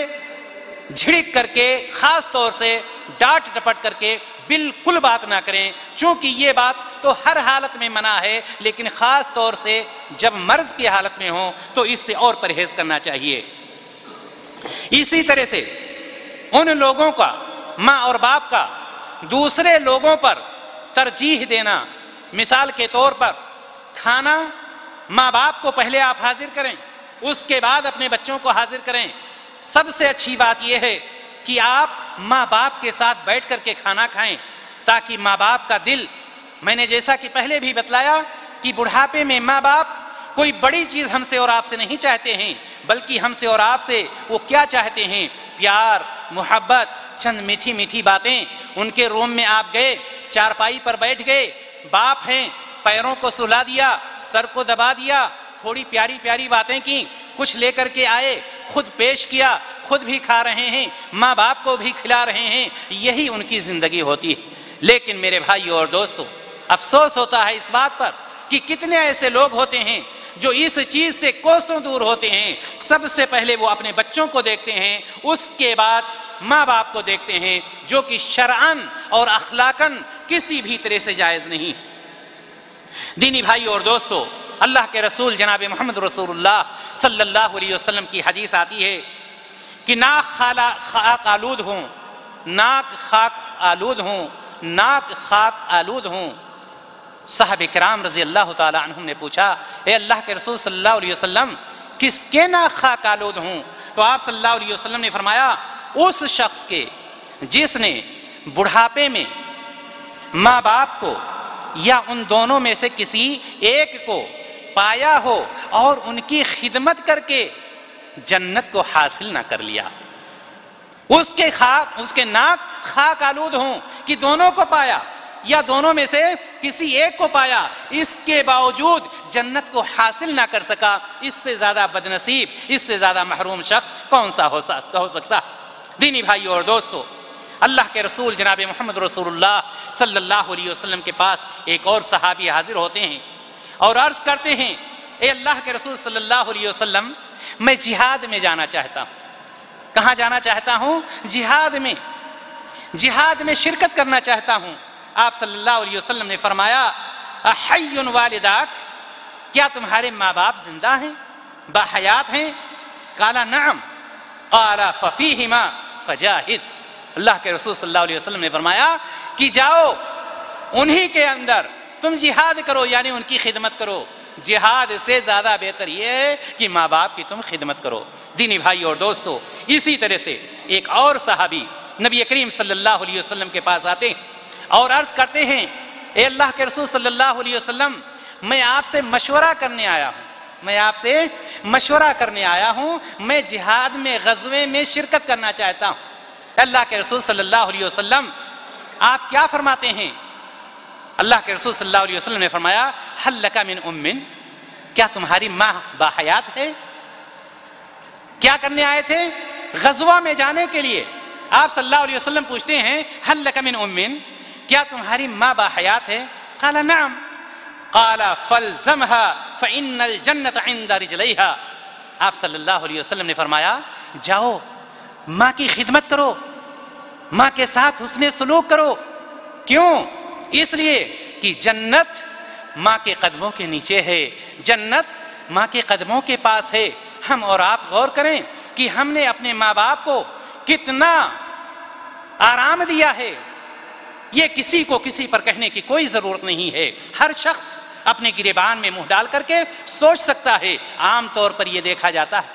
جھڑک کر کے خاص طور سے ڈانٹ ڈپٹ کر کے بالکل بات نہ کریں. چونکہ یہ بات تو ہر حالت میں منع ہے لیکن خاص طور سے جب مرض کی حالت میں ہو تو اس سے اور پرہیز کرنا چاہیے. اسی طرح سے ان لوگوں کا ماں اور باپ کا دوسرے لوگوں پر ترجیح دینا. مثال کے طور پر کھانا ماں باپ کو پہلے آپ حاضر کریں اس کے بعد اپنے بچوں کو حاضر کریں. سب سے اچھی بات یہ ہے کہ آپ ماں باپ کے ساتھ بیٹھ کر کے کھانا کھائیں تاکہ ماں باپ کا دل، میں نے جیسا کہ پہلے بھی بتلایا کہ بڑھاپے میں ماں باپ کوئی بڑی چیز ہم سے اور آپ سے نہیں چاہتے ہیں بلکہ ہم سے اور آپ سے وہ کیا چاہتے ہیں؟ پیار، محبت، چند میٹھی میٹھی باتیں. ان کے روم میں آپ گئے چارپائی پر بیٹھ گئے، باپ ہیں پیروں کو سلا دیا سر کو دبا دیا تھوڑی پیاری پیاری باتیں کی کچھ لے کر کے آئے خود پیش کیا خود بھی کھا رہے ہیں ماں باپ کو بھی کھلا رہے ہیں. یہی ان کی زندگی ہوتی ہے. لیکن میرے بھائیو اور دوستو افسوس ہوتا ہے اس بات پر کہ کتنے ایسے لوگ ہوتے ہیں جو اس چیز سے کوسوں دور ہوتے ہیں. سب سے پہلے وہ اپنے بچوں کو دیکھتے ہیں اس کے بعد ماں باپ کو دیکھتے ہیں جو کہ شرعاً اور اخلاقاً کسی بھی طرح سے جائز نہیں. دینی بھائیو اور دوستو اللہ کے رسول جناب محمد رسول اللہ صلی اللہ علیہ وسلم کی حدیث آتی ہے کہ ناک خاک آلود ہوں ناک خاک آلود ہوں ناک خاک آلود ہوں. صحابہ کرام رضی اللہ تعالی عنہم نے پوچھا اے اللہ کے رسول صلی اللہ علیہ وسلم کس کے ناک خاک آلود ہوں؟ تو آپ صلی اللہ علیہ وسلم نے فرمایا اس شخص کے جس نے بڑھاپے میں ماں باپ کو یا ان دونوں میں سے کسی ایک کو پایا ہو اور ان کی خدمت کر کے جنت کو حاصل نہ کر لیا، اس کے ناک خاک آلود ہوں کہ دونوں کو پایا یا دونوں میں سے کسی ایک کو پایا، اس کے باوجود جنت کو حاصل نہ کر سکا، اس سے زیادہ بدنصیب، اس سے زیادہ محروم شخص کون سا ہو سکتا؟ دینی بھائیو اور دوستو، اللہ کے رسول جناب محمد رسول اللہ صلی اللہ علیہ وسلم کے پاس ایک اور صحابی حاضر ہوتے ہیں اور عرض کرتے ہیں، اے اللہ کے رسول صلی اللہ علیہ وسلم، میں جہاد میں جانا چاہتا ہوں۔ کہاں جانا چاہتا ہوں؟ جہاد میں شرکت کرنا چاہتا ہوں۔ آپ صلی اللہ علیہ وسلم نے فرمایا، احی والداک، کیا تمہارے ماں باپ زندہ ہیں، باحیات ہیں؟ قال نعم، قال ففیہما فجاہد۔ اللہ کے رسول صلی اللہ علیہ وسلم نے فرمایا کہ جاؤ انہی کے اندر تم جہاد کرو، یعنی ان کی خدمت کرو۔ جہاد سے زیادہ بہتر یہ ہے کہ ماں باپ کی تم خدمت کرو۔ دینی بھائی اور دوستو، اسی طرح سے ایک اور صحابی نبی کریم صلی اللہ علیہ وسلم کے پاس آتے ہیں اور عرض کرتے ہیں، اے اللہ کے رسول صلی اللہ علیہ وسلم، میں آپ سے مشورہ کرنے آیا ہوں، میں جہاد میں، غزوے میں شرکت کرنا چاہتا ہوں۔ اللہ کے رسول صلی اللہ علیہ وسلم آپ کیا فرماتے ہیں؟ اللہ کے رسول صلی اللہ علیہ وسلم نے فرمایا، حل لک من ام، کیا تمہاری ماں باحیات ہے؟ کیا کرنے آئے تھے؟ غزوہ میں جانے کے لیے۔ آپ صلی اللہ علیہ وسلم پوچھتے ہیں، حل لک من ام، کیا تمہاری ماں باحیات ہے؟ قال نعم، قال فالزمها فإن الجنة عند رجلیها۔ آپ صلی اللہ علیہ وسلم نے فرمایا، جاؤ ماں کی خدمت کرو، ماں کے ساتھ حسن سلوک کرو۔ کیوں؟ اس لیے کہ جنت ماں کے قدموں کے نیچے ہے، جنت ماں کے قدموں کے پاس ہے۔ ہم اور آپ غور کریں کہ ہم نے اپنے ماں باپ کو کتنا آرام دیا ہے، یہ کسی کو کسی پر کہنے کی کوئی ضرورت نہیں ہے۔ ہر شخص اپنے گریبان میں منہ ڈال کر کے سوچ سکتا ہے۔ عام طور پر یہ دیکھا جاتا ہے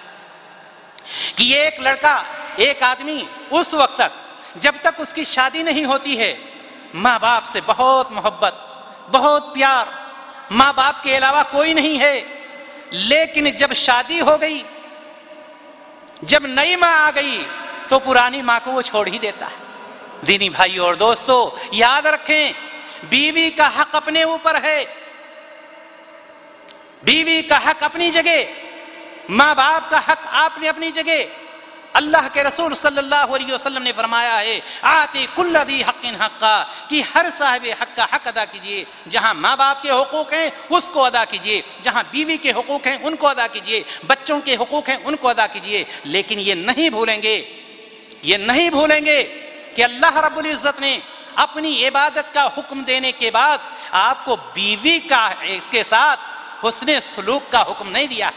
کہ ایک لڑکا، ایک آدمی اس وقت تک جب تک اس کی شادی نہیں ہوتی ہے، ماں باپ سے بہت محبت، بہت پیار، ماں باپ کے علاوہ کوئی نہیں ہے۔ لیکن جب شادی ہو گئی، جب نئی ماں آ گئی، تو پرانی ماں کو وہ چھوڑ ہی دیتا ہے۔ دینی بھائیو اور دوستو، یاد رکھیں، بیوی کا حق اپنے اوپر ہے، بیوی کا حق اپنی جگہ، ماں باپ کا حق آپ نے اپنی جگہ۔ اللہ کے رسول صلی اللہ علیہ وسلم نے فرمایا ہے، آتی کل ذی حق حقا، کہ ہر صاحب حق کا حق ادا کیجئے۔ جہاں ماں باپ کے حقوق ہیں اس کو ادا کیجئے، جہاں بیوی کے حقوق ہیں ان کو ادا کیجئے، بچوں کے حقوق ہیں ان کو ادا کیجئے۔ لیکن یہ نہیں بھولیں گے کہ اللہ رب العزت نے اپنی عبادت کا حکم دینے کے بعد آپ کو بیوی کے ساتھ حسن سلوک کا حکم نہیں دیا۔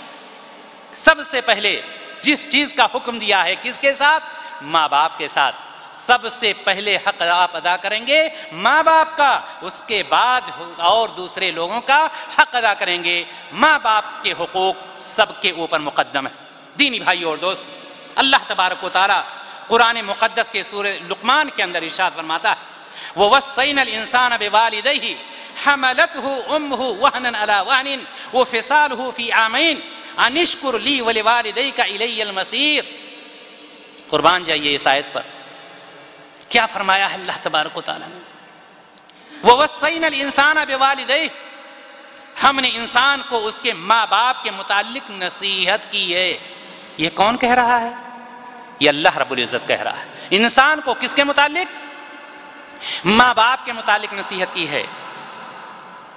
سب سے پہلے جس چیز کا حکم دیا ہے، کس کے ساتھ؟ ماں باپ کے ساتھ۔ سب سے پہلے حق آپ ادا کریں گے ماں باپ کا، اس کے بعد اور دوسرے لوگوں کا حق ادا کریں گے۔ ماں باپ کے حقوق سب کے اوپر مقدم ہے۔ دینی بھائی اور دوست، اللہ تبارک و تعالی قرآن مقدس کے سورہ لقمان کے اندر ارشاد فرماتا ہے، وَوَصَّيْنَا الْإِنسَانَ بِوَالِدَيْهِ حَمَلَتْهُ أُمُّهُ وَهْنًا عَلَى وَهْنٍ وَفِصَالُهُ فِي عَامَيْنِ أَنِ اشْكُرْ لِي وَلِوَالِدَيْكَ إِلَيَّ الْمَصِيرُ۔ قربان جائیے اس آیت پر، کیا فرمایا ہے اللہ تبارک و تعالیٰ نے؟ وَوَصَّيْنَا الْإِنسَانَ بِوَالِدَيْهِ، ہم نے انسان کو اس کے ماں باپ کے متعلق نصیحت کی ہے۔ یہ کون کہہ رہا ہے؟ یہ اللہ رب العزت کہہ رہا ہے۔ انسان کو کس کے متعلق؟ ماں باپ کے متعلق نصیحت کی ہے۔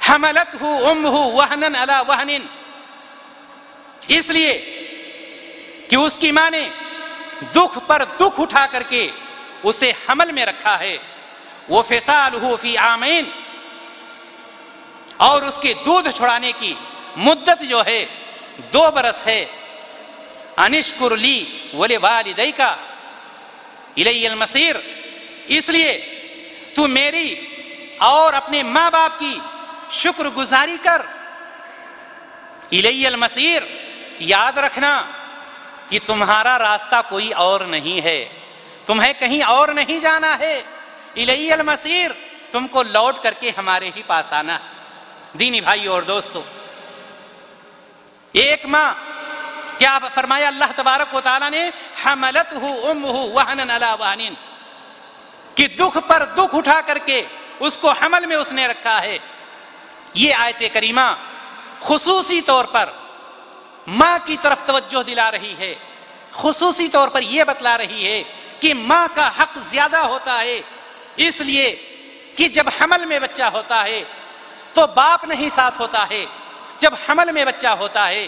حملتہ امہ وہنا علی وہن، اس لیے کہ اس کی ماں نے دکھ پر دکھ اٹھا کر کے اسے حمل میں رکھا ہے۔ وفصالہ فی عامین، اور اس کے دودھ چھڑانے کی مدت جو ہے 2 برس ہے۔ ان اشکر لی ولوالدیک الی المصیر، اس لیے تو میری اور اپنے ماں باپ کی شکر گزاری کر۔ الی المصیر، یاد رکھنا کہ تمہارا راستہ کوئی اور نہیں ہے، تمہیں کہیں اور نہیں جانا ہے۔ الی المصیر، تم کو لوٹ کر کے ہمارے ہی پاس آنا۔ دینی بھائی اور دوستو، ایک ماں کیا فرمایا اللہ تبارک و تعالیٰ نے؟ حملتہ امہ وہنا علی وہن، کہ دکھ پر دکھ اٹھا کر کے اس کو حمل میں اس نے رکھا ہے۔ یہ آیت کریمہ خصوصی طور پر ماں کی طرف توجہ دلا رہی ہے، خصوصی طور پر یہ بتلا رہی ہے کہ ماں کا حق زیادہ ہوتا ہے، اس لیے کہ جب حمل میں بچہ ہوتا ہے تو باپ نہیں ساتھ ہوتا ہے، جب حمل میں بچہ ہوتا ہے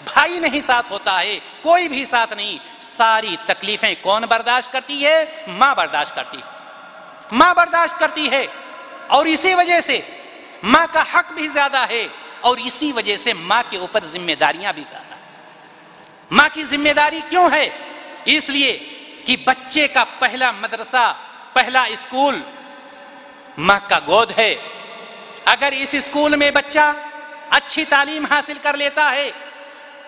بھائی نہیں ساتھ ہوتا ہے، کوئی بھی ساتھ نہیں، ساری تکلیفیں کون برداشت کرتی ہے؟ ماں برداشت کرتی ہے، ماں برداشت کرتی ہے، اور اسی وجہ سے ماں کا حق بھی زیادہ ہے، اور اسی وجہ سے ماں کے اوپر ذمہ داریاں بھی زیادہ ہیں۔ ماں کی ذمہ داری کیوں ہے؟ اس لیے کہ بچے کا پہلا مدرسہ، پہلا اسکول ماں کا گود ہے۔ اگر اس اسکول میں بچہ اچھی تعلیم حاصل کر لیتا ہے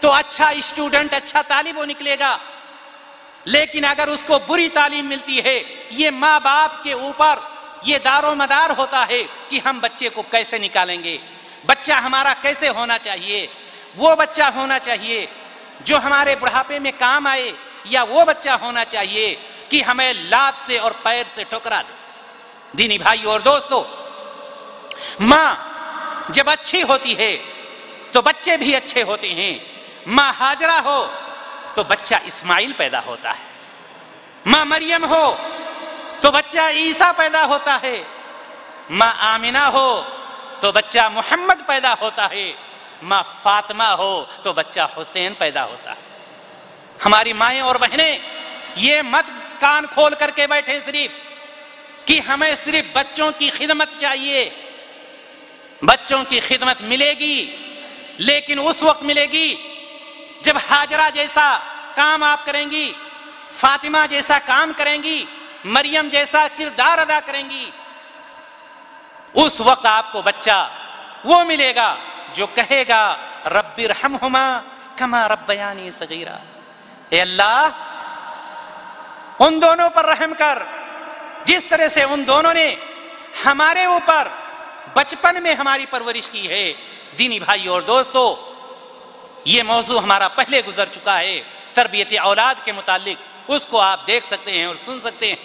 تو اچھا اسٹوڈنٹ، اچھا طالب وہ نکلے گا، لیکن اگر اس کو بری تعلیم ملتی ہے، یہ ماں باپ کے اوپر یہ دار و مدار ہوتا ہے کہ ہم بچے کو کیسے نکالیں گے، بچہ ہمارا کیسے ہونا چاہیے، وہ بچہ ہونا چاہیے جو ہمارے بڑھاپے میں کام آئے، یا وہ بچہ ہونا چاہیے کہ ہمیں لات سے اور پیر سے ٹھکرا دے۔ دینی بھائیو اور دوستو، ماں جب اچھی ہوتی ہے تو بچے بھی اچھے ہوتے ہیں۔ ماں ہاجرہ ہو تو بچہ اسماعیل پیدا ہوتا ہے، ماں مریم ہو تو بچہ عیسیٰ پیدا ہوتا ہے، ماں آمنہ ہو تو بچہ محمد پیدا ہوتا ہے، ماں فاطمہ ہو تو بچہ حسین پیدا ہوتا ہے۔ ہماری مائیں اور بہنیں یہ مت کان کھول کر کے بیٹھیں صرف کہ ہمیں صرف بچوں کی خدمت چاہیے۔ بچوں کی خدمت ملے گی، لیکن اس وقت ملے گی جب ہاجرہ جیسا کام آپ کریں گی، فاطمہ جیسا کام کریں گی، مریم جیسا کردار ادا کریں گی، اس وقت آپ کو بچہ وہ ملے گا جو کہے گا رب ارحمہما کما ربیانی صغیرا، اے اللہ ان دونوں پر رحم کر جس طرح سے ان دونوں نے ہمارے اوپر بچپن میں ہماری پرورش کی ہے۔ دینی بھائی اور دوستو، یہ موضوع ہمارا پہلے گزر چکا ہے تربیت اولاد کے متعلق، اس کو آپ دیکھ سکتے ہیں اور سن سکتے ہیں۔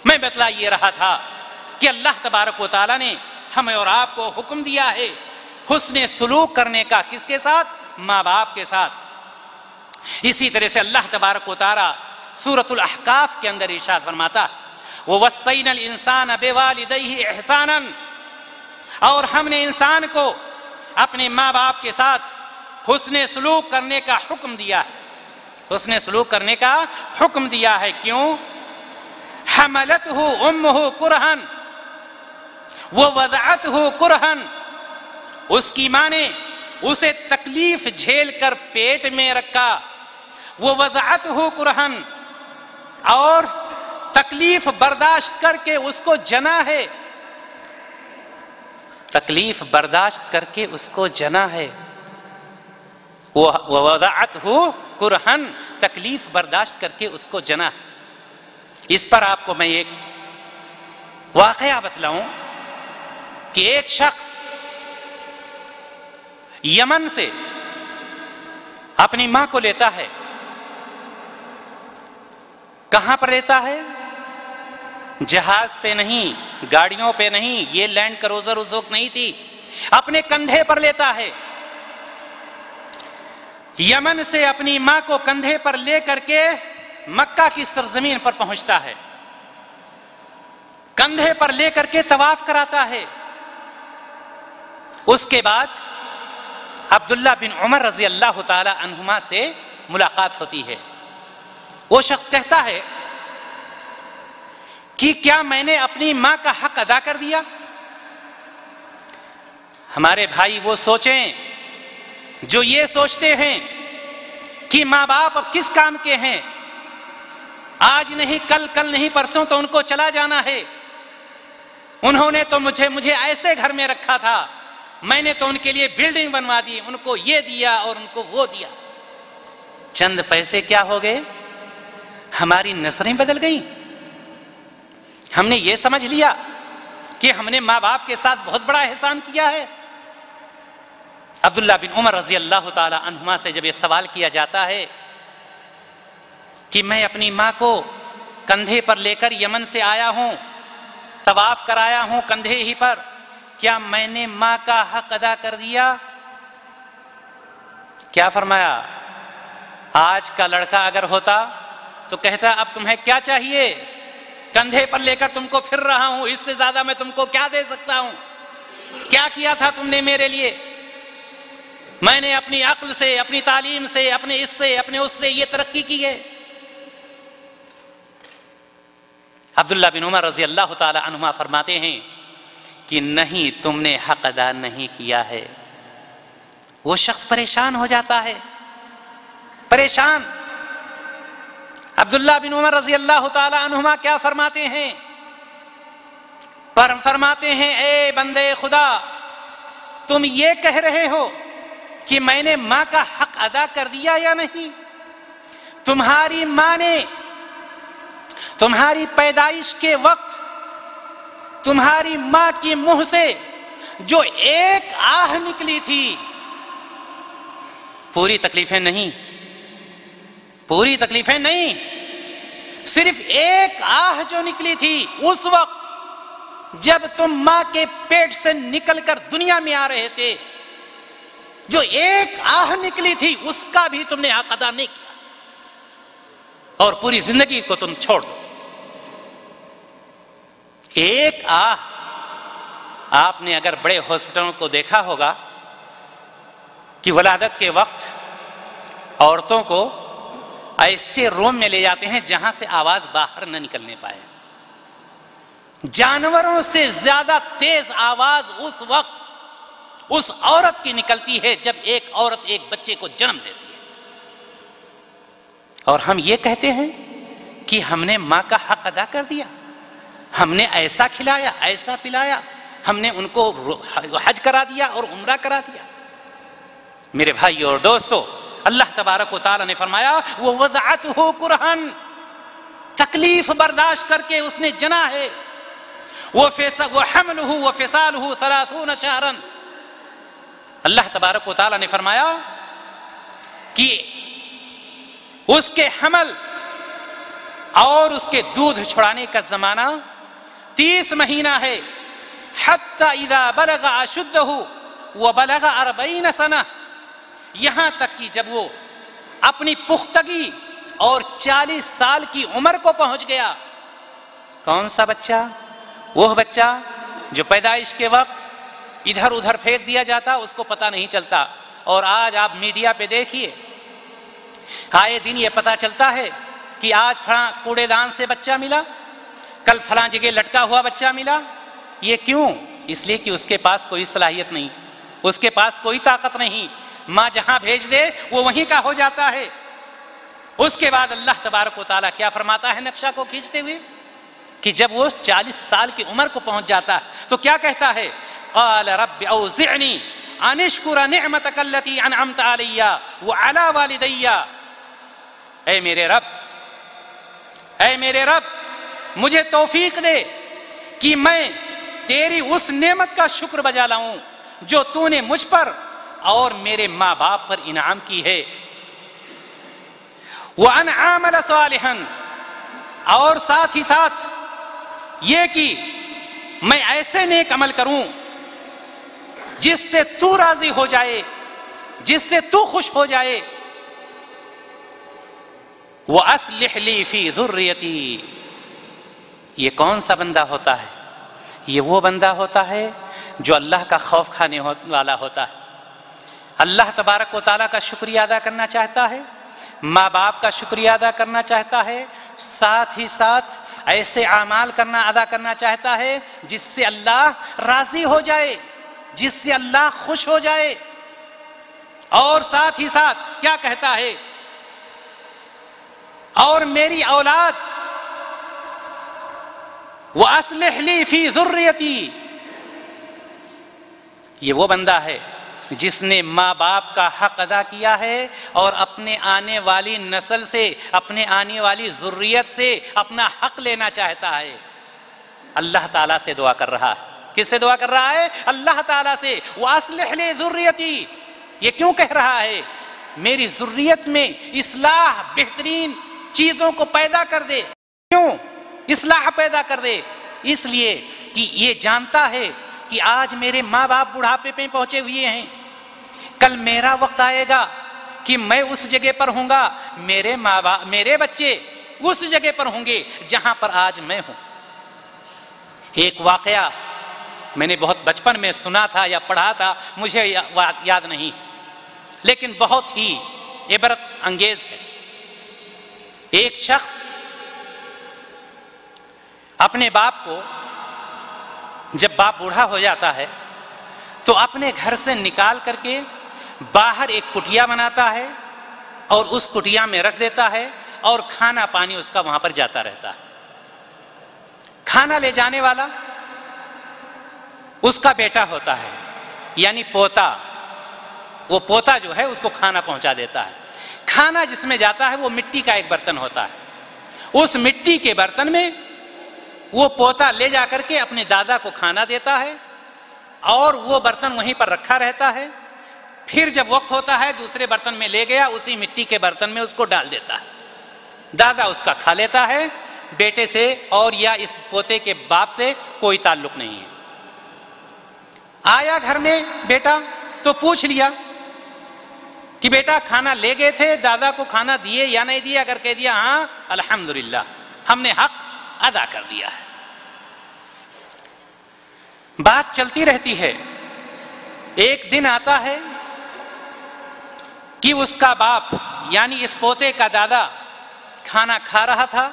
میں بتلا یہ رہا تھا کہ اللہ تبارک و تعالیٰ نے ہمیں اور آپ کو حکم دیا ہے حسن سلوک کرنے کا، کس کے ساتھ؟ ماں باپ کے ساتھ۔ اسی طرح سے اللہ تبارک و تعالیٰ سورۃ الاحقاف کے اندر ارشاد فرماتا وَوَصَّيْنَا الْإِنسَانَ بِوَالِدَيْهِ إِحْسَانًا، اور ہم نے انسان کو اپنے ماں باپ کے ساتھ حسن سلوک کرنے کا حکم دیا ہے، حسن سلوک کرنے کا حکم دیا ہے۔ کیوں؟ حملتہ امہ کرہن ووضعتہ کرہن، اس کی ماں نے اسے تکلیف جھیل کر پیٹ میں رکھا، ووضعتہ کرہن، اور تکلیف برداشت کر کے اس کو جنا ہے، تکلیف برداشت کر کے اس کو جنا ہے، ووضعتہ کرہن، تکلیف برداشت کر کے اس کو جنا ہے۔ اس پر آپ کو میں ایک واقعہ بتلاؤں کہ ایک شخص یمن سے اپنی ماں کو لیتا ہے۔ کہاں پر لیتا ہے؟ جہاز پہ نہیں، گاڑیوں پہ نہیں، یہ لینڈ کروزر اس وقت نہیں تھی، اپنے کندھے پر لیتا ہے۔ یمن سے اپنی ماں کو کندھے پر لے کر کے مکہ کی سرزمین پر پہنچتا ہے، کندھے پر لے کر کے طواف کراتا ہے۔ اس کے بعد عبداللہ بن عمر رضی اللہ تعالی عنہما سے ملاقات ہوتی ہے۔ وہ شخص کہتا ہے کہ کیا میں نے اپنی ماں کا حق ادا کر دیا؟ ہمارے بھائی وہ سوچیں جو یہ سوچتے ہیں کہ ماں باپ اب کس کام کے ہیں، آج نہیں کل، کل نہیں پرسوں تو ان کو چلا جانا ہے، انہوں نے تو مجھے ایسے گھر میں رکھا تھا، میں نے تو ان کے لیے بلڈنگ بنوا دی، ان کو یہ دیا اور ان کو وہ دیا۔ چند پیسے کیا ہو گئے؟ ہماری نظریں بدل گئیں، ہم نے یہ سمجھ لیا کہ ہم نے ماں باپ کے ساتھ بہت بڑا احسان کیا ہے۔ عبداللہ بن عمر رضی اللہ تعالی عنہما سے جب یہ سوال کیا جاتا ہے کہ میں اپنی ماں کو کندھے پر لے کر یمن سے آیا ہوں، طواف کرایا ہوں کندھے ہی پر، کیا میں نے ماں کا حق ادا کر دیا؟ کیا فرمایا؟ آج کا لڑکا اگر ہوتا تو کہتا اب تمہیں کیا چاہیے؟ کندھے پر لے کر تم کو پھر رہا ہوں، اس سے زیادہ میں تم کو کیا دے سکتا ہوں؟ کیا کیا تھا تم نے میرے لیے؟ میں نے اپنی عقل سے، اپنی تعلیم سے، اپنے اس سے، اپنے اس سے یہ ترقی کی ہے۔ عبداللہ بن عمر رضی اللہ تعالی عنہما فرماتے ہیں کہ نہیں، تم نے حق ادا نہیں کیا ہے۔ وہ شخص پریشان ہو جاتا ہے، پریشان۔ عبداللہ بن عمر رضی اللہ تعالی عنہما کیا فرماتے ہیں؟ فرماتے ہیں اے بندے خدا، تم یہ کہہ رہے ہو کہ میں نے ماں کا حق ادا کر دیا یا نہیں؟ تمہاری ماں نے تمہاری پیدائش کے وقت تمہاری ماں کی منہ سے جو ایک آہ نکلی تھی، پوری تکلیفیں نہیں، پوری تکلیفیں نہیں، صرف ایک آہ جو نکلی تھی اس وقت جب تم ماں کے پیٹ سے نکل کر دنیا میں آ رہے تھے، جو ایک آہ نکلی تھی اس کا بھی تم نے حق ادا نہیں کیا، اور پوری زندگی کو تم چھوڑ دو۔ ایک آہ۔ آپ نے اگر بڑے ہاسپٹلوں کو دیکھا ہوگا کہ ولادت کے وقت عورتوں کو ایسے روم میں لے جاتے ہیں جہاں سے آواز باہر نہ نکلنے پائے، جانوروں سے زیادہ تیز آواز اس وقت اس عورت کی نکلتی ہے جب ایک عورت ایک بچے کو جنم دیتی ہے، اور ہم یہ کہتے ہیں کہ ہم نے ماں کا حق ادا کر دیا، ہم نے ایسا کھلایا، ایسا پلایا، ہم نے ان کو حج کرا دیا اور عمرہ کرا دیا۔ میرے بھائی اور دوستو، اللہ تبارک و تعالی نے فرمایا وَوَضَعَتْهُ كُرْهًا، تکلیف برداشت کر کے اس نے جنا ہے، وَحَمْلُهُ وَفِصَالُهُ 30 شهرًا، اللہ تبارک و تعالی نے فرمایا کہ اس کے حمل اور اس کے دودھ چھڑانے کا زمانہ 30 مہینہ ہے، حتی اذا بلغ اشدہ وبلغ 40 سنہ، یہاں تک کہ جب وہ اپنی پختگی اور 40 سال کی عمر کو پہنچ گیا۔ کون سا بچہ؟ وہ بچہ جو پیدائش کے وقت ادھر ادھر پھینک دیا جاتا، اس کو پتہ نہیں چلتا، اور آج آپ میڈیا پہ دیکھیے، آئے دن یہ پتہ چلتا ہے کہ آج فلاں کوڑے دان سے بچہ ملا، کل فلاں جگہ لٹکا ہوا بچہ ملا۔ یہ کیوں؟ اس لیے کہ اس کے پاس کوئی صلاحیت نہیں، اس کے پاس کوئی طاقت نہیں، ماں جہاں بھیج دے وہ وہیں کا ہو جاتا ہے۔ اس کے بعد اللہ تبارک و تعالیٰ کیا فرماتا ہے نقشہ کو کھینچتے ہوئے کہ جب وہ 40 سال کی عمر کو پہنچ جاتا ہے تو کیا کہتا ہے؟ قال رب اوزعنی ان اشکر نعمتک التی انعمت علی وعلی والدی، اے میرے رب، اے میرے رب، مجھے توفیق دے کہ میں تیری اس نعمت کا شکر بجا لاؤں جو تو نے مجھ پر اور میرے ماں باپ پر انعام کی ہے۔ وَأَنْ عَامَلَ صَالِحًا، اور ساتھ ہی ساتھ یہ کہ میں ایسے نیک عمل کروں جس سے تو راضی ہو جائے، جس سے تو خوش ہو جائے۔ وَأَصْلِحْ لِي فِي ذُرِّيَّتِي، یہ کون سا بندہ ہوتا ہے؟ یہ وہ بندہ ہوتا ہے جو اللہ کا خوف کھانے والا ہوتا ہے، اللہ تبارک و تعالیٰ کا شکریہ ادا کرنا چاہتا ہے، ماں باپ کا شکریہ ادا کرنا چاہتا ہے، ساتھ ہی ساتھ ایسے اعمال ادا کرنا چاہتا ہے جس سے اللہ راضی ہو جائے، جس سے اللہ خوش ہو جائے، اور ساتھ ہی ساتھ کیا کہتا ہے؟ اور میری اولاد وَأَصْلِحْ لِي فِي ذُرِّيَّتِي، یہ وہ بندہ ہے جس نے ماں باپ کا حق ادا کیا ہے اور اپنے آنے والی نسل سے، اپنے آنے والی ذریت سے اپنا حق لینا چاہتا ہے۔ اللہ تعالیٰ سے دعا کر رہا ہے، کس سے دعا کر رہا ہے؟ اللہ تعالیٰ سے۔ وَأَصْلِحْ لِي ذُرِّيَّتِي، یہ کیوں کہہ رہا ہے میری ذریت میں اصلاح بہترین چیزوں کو پیدا کر دے؟ کیوں اصلاح پیدا کر دے؟ اس لیے کہ یہ جانتا ہے کہ آج میرے ماں باپ بڑھاپے پہ پہنچے ہوئے ہیں، کل میرا وقت آئے گا کہ میں اس جگہ پر ہوں گا، میرے ماں باپ میرے بچے اس جگہ پر ہوں گے جہاں پر آج میں ہوں۔ ایک واقعہ میں نے بہت بچپن میں سنا تھا یا پڑھا تھا، مجھے یاد نہیں، لیکن بہت ہی عبرت انگیز ہے۔ ایک شخص اپنے باپ کو، جب باپ بوڑھا ہو جاتا ہے تو اپنے گھر سے نکال کر کے باہر ایک کٹیا بناتا ہے اور اس کٹیا میں رکھ دیتا ہے اور کھانا پانی اس کا وہاں پر جاتا رہتا ہے۔ کھانا لے جانے والا اس کا بیٹا ہوتا ہے، یعنی پوتا۔ وہ پوتا جو ہے اس کو کھانا پہنچا دیتا ہے۔ کھانا جس میں جاتا ہے وہ مٹی کا ایک برتن ہوتا ہے، اس مٹی کے برتن میں وہ پوتا لے جا کر کے اپنے دادا کو کھانا دیتا ہے اور وہ برتن وہیں پر رکھا رہتا ہے۔ پھر جب وقت ہوتا ہے دوسرے برتن میں لے گیا، اسی مٹی کے برتن میں اس کو ڈال دیتا ہے۔ دادا اس کا کھا لیتا ہے، بیٹے سے اور یا اس پوتے کے باپ سے کوئی تعلق نہیں ہے۔ آیا گھر میں بیٹا تو پوچھ لیا کہ بیٹا کھانا لے گئے تھے، دادا کو کھانا دیے یا نہیں دیے؟ اگر کہہ دیا ہاں الحمدللہ ہم نے حق ادا کر دیا ہے۔ بات چلتی رہتی ہے۔ ایک دن آتا ہے کہ اس کا باپ یعنی اس پوتے کا دادا کھانا کھا رہا تھا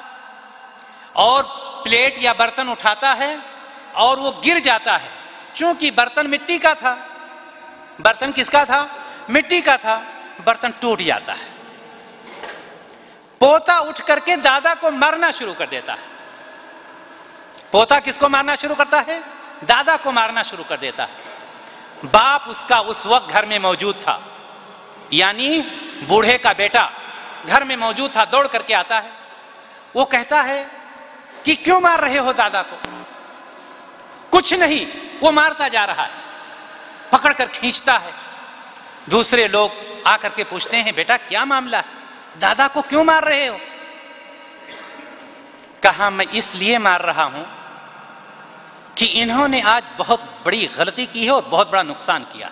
اور پلیٹ یا برتن اٹھاتا ہے اور وہ گر جاتا ہے، چونکہ برتن مٹی کا تھا۔ برتن کس کا تھا؟ مٹی کا تھا۔ برتن ٹوٹ جاتا ہے۔ پوتا اٹھ کر کے دادا کو مارنا شروع کر دیتا ہے۔ پوتا کس کو مارنا شروع کرتا ہے؟ دادا کو مارنا شروع کر دیتا ہے۔ باپ اس کا اس وقت گھر میں موجود تھا، یعنی بوڑھے کا بیٹا گھر میں موجود تھا، دوڑ کر کے آتا ہے۔ وہ کہتا ہے کہ کیوں مار رہے ہو دادا کو؟ کچھ نہیں، وہ مارتا جا رہا ہے، پکڑ کر کھینچتا ہے۔ دوسرے لوگ آ کر کے پوچھتے ہیں بیٹا کیا معاملہ ہے، دادا کو کیوں مار رہے ہو؟ کہا میں اس لیے مار رہا ہوں کہ انہوں نے آج بہت بڑی غلطی کی ہے اور بہت بڑا نقصان کیا۔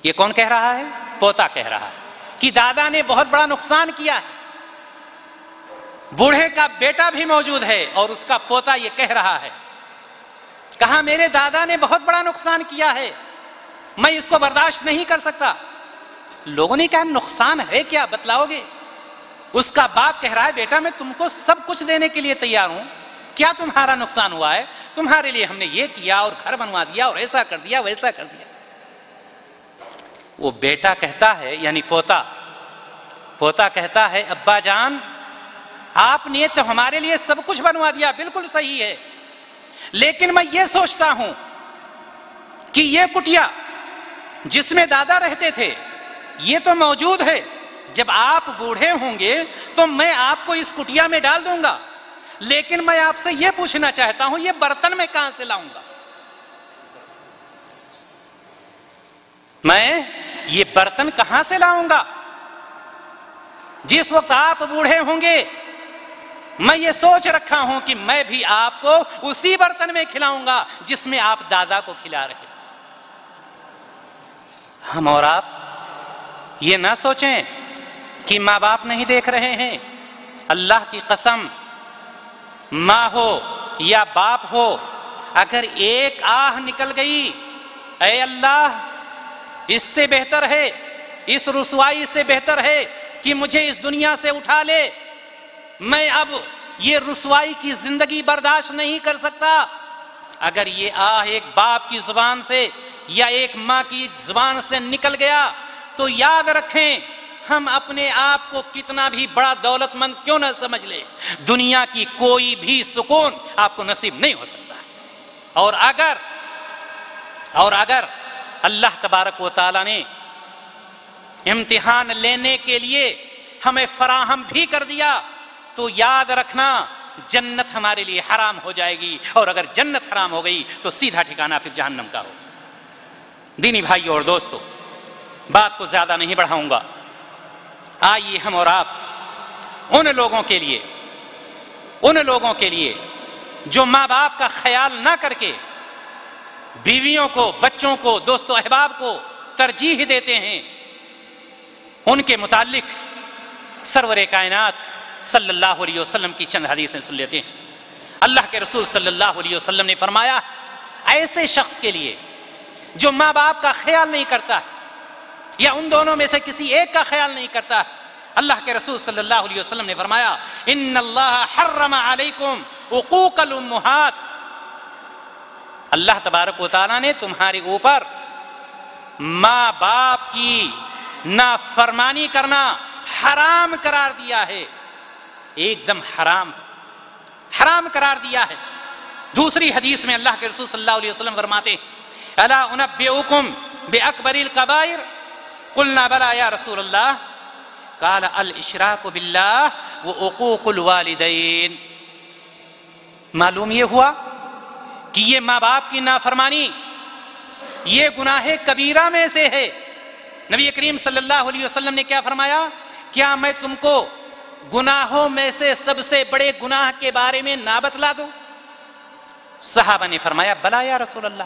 یہ کون کہہ رہا ہے؟ پوتا کہہ رہا ہے کہ دادا نے بہت بڑا نقصان کیا ہے۔ بوڑھے کا بیٹا بھی موجود ہے اور اس کا پوتا یہ کہہ رہا ہے۔ کہا میرے دادا نے بہت بڑا نقصان کیا ہے، میں اس کو برداشت نہیں کر سکتا۔ لوگوں نے کہا نقصان ہے کیا، بتلاؤ گے؟ اس کا باپ کہہ رہا ہے بیٹا میں تم کو سب کچھ دینے کے لیے تیار ہوں، کیا تمہارا نقصان ہوا ہے؟ تمہارے لیے ہم نے یہ کیا اور گھر بنوا دیا اور ایسا کر دیا ویسا کر دیا۔ وہ بیٹا کہتا ہے یعنی پوتا کہتا ہے ابا جان آپ نے تو ہمارے لیے سب کچھ بنوا دیا، بالکل صحیح ہے، لیکن میں یہ سوچتا ہوں کہ یہ کٹیا جس میں دادا رہتے تھے یہ تو موجود ہے، جب آپ بوڑھے ہوں گے تو میں آپ کو اس کٹیا میں ڈال دوں گا، لیکن میں آپ سے یہ پوچھنا چاہتا ہوں یہ برتن میں کہاں سے لاؤں گا؟ میں یہ برتن کہاں سے لاؤں گا؟ جس وقت آپ بوڑھے ہوں گے میں یہ سوچ رکھا ہوں کہ میں بھی آپ کو اسی برتن میں کھلاؤں گا جس میں آپ دادا کو کھلا رہے۔ ہم اور آپ یہ نہ سوچیں کہ ماں باپ نہیں دیکھ رہے ہیں۔ اللہ کی قسم، ماں ہو یا باپ ہو، اگر ایک آہ نکل گئی اے اللہ اس سے بہتر ہے، اس رسوائی سے بہتر ہے کہ مجھے اس دنیا سے اٹھا لے، میں اب یہ رسوائی کی زندگی برداشت نہیں کر سکتا، اگر یہ آہ ایک باپ کی زبان سے یا ایک ماں کی زبان سے نکل گیا تو یاد رکھیں ہم اپنے آپ کو کتنا بھی بڑا دولت مند کیوں نہ سمجھ لیں، دنیا کی کوئی بھی سکون آپ کو نصیب نہیں ہو سکتا۔ اور اگر اللہ تبارک و تعالیٰ نے امتحان لینے کے لیے ہمیں فراہم بھی کر دیا تو یاد رکھنا جنت ہمارے لیے حرام ہو جائے گی، اور اگر جنت حرام ہو گئی تو سیدھا ٹھکانہ پھر جہنم کا ہو۔ دینی بھائیوں اور دوستوں، بات کو زیادہ نہیں بڑھاؤں گا، آئیے ہم اور آپ ان لوگوں کے لیے جو ماں باپ کا خیال نہ کر کے بیویوں کو، بچوں کو، دوست و احباب کو ترجیح دیتے ہیں، ان کے متعلق سرور کائنات صلی اللہ علیہ وسلم کی چند حدیثیں سن لیتے ہیں۔ اللہ کے رسول صلی اللہ علیہ وسلم نے فرمایا، ایسے شخص کے لیے جو ماں باپ کا خیال نہیں کرتا یا ان دونوں میں سے کسی ایک کا خیال نہیں کرتا، اللہ کے رسول صلی اللہ علیہ وسلم نے فرمایا، ان اللہ حرم علیکم عقوق الامہات، اللہ تبارک و تعالیٰ نے تمہارے اوپر ماں باپ کی نافرمانی کرنا حرام قرار دیا ہے، ایک دم حرام قرار دیا ہے۔ دوسری حدیث میں اللہ کے رسول صلی اللہ علیہ وسلم فرماتے، الا انبئکم باکبر الکبائر، قلنا بلا یا رسول اللہ، قال الاشراک باللہ وعقوق الوالدین۔ معلوم یہ ہوا کہ یہ ماں باپ کی نافرمانی یہ گناہ کبیرہ میں سے ہے۔ نبی کریم صلی اللہ علیہ وسلم نے کیا فرمایا، کیا میں تم کو گناہوں میں سے سب سے بڑے گناہ کے بارے میں نہ بتلا دوں؟ صحابہ نے فرمایا، بلا یا رسول اللہ،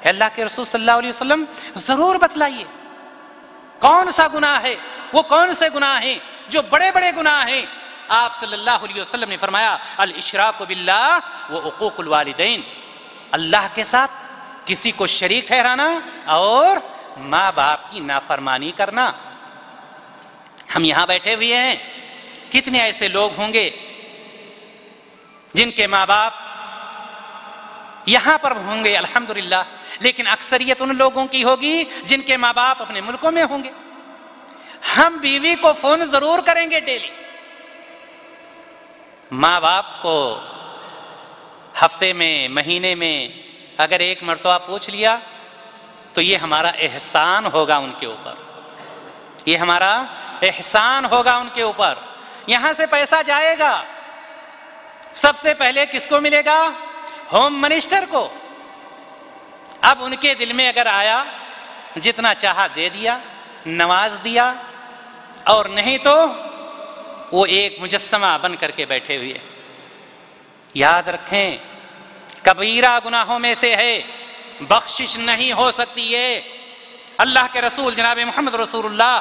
اللہ کے رسول صلی اللہ علیہ وسلم ضرور بتلائیے، کون سا گناہ ہے، وہ کون سے گناہ ہیں جو بڑے بڑے گناہ ہیں؟ آپ صلی اللہ علیہ وسلم نے فرمایا، الاشراک باللہ وعقوق الوالدین، اللہ کے ساتھ کسی کو شریک ٹھہرانا اور ماں باپ کی نافرمانی کرنا۔ ہم یہاں بیٹھے ہوئے ہیں، کتنے ایسے لوگ ہوں گے جن کے ماں باپ یہاں پر ہوں گے الحمدللہ، لیکن اکثریت ان لوگوں کی ہوگی جن کے ماں باپ اپنے ملکوں میں ہوں گے۔ ہم بیوی کو فون ضرور کریں گے ڈیلی، ماں باپ کو ہفتے میں، مہینے میں اگر ایک مرتبہ پوچھ لیا تو یہ ہمارا احسان ہوگا ان کے اوپر، یہ ہمارا احسان ہوگا ان کے اوپر۔ یہاں سے پیسہ جائے گا، سب سے پہلے کس کو ملے گا؟ ہوم منسٹر کو۔ اب ان کے دل میں اگر آیا، جتنا چاہا دے دیا، نواز دیا، اور نہیں تو وہ ایک مجسمہ بن کر کے بیٹھے ہوئے۔ یاد رکھیں، کبیرہ گناہوں میں سے ہے، بخشش نہیں ہو سکتی ہے۔ اللہ کے رسول جناب محمد رسول اللہ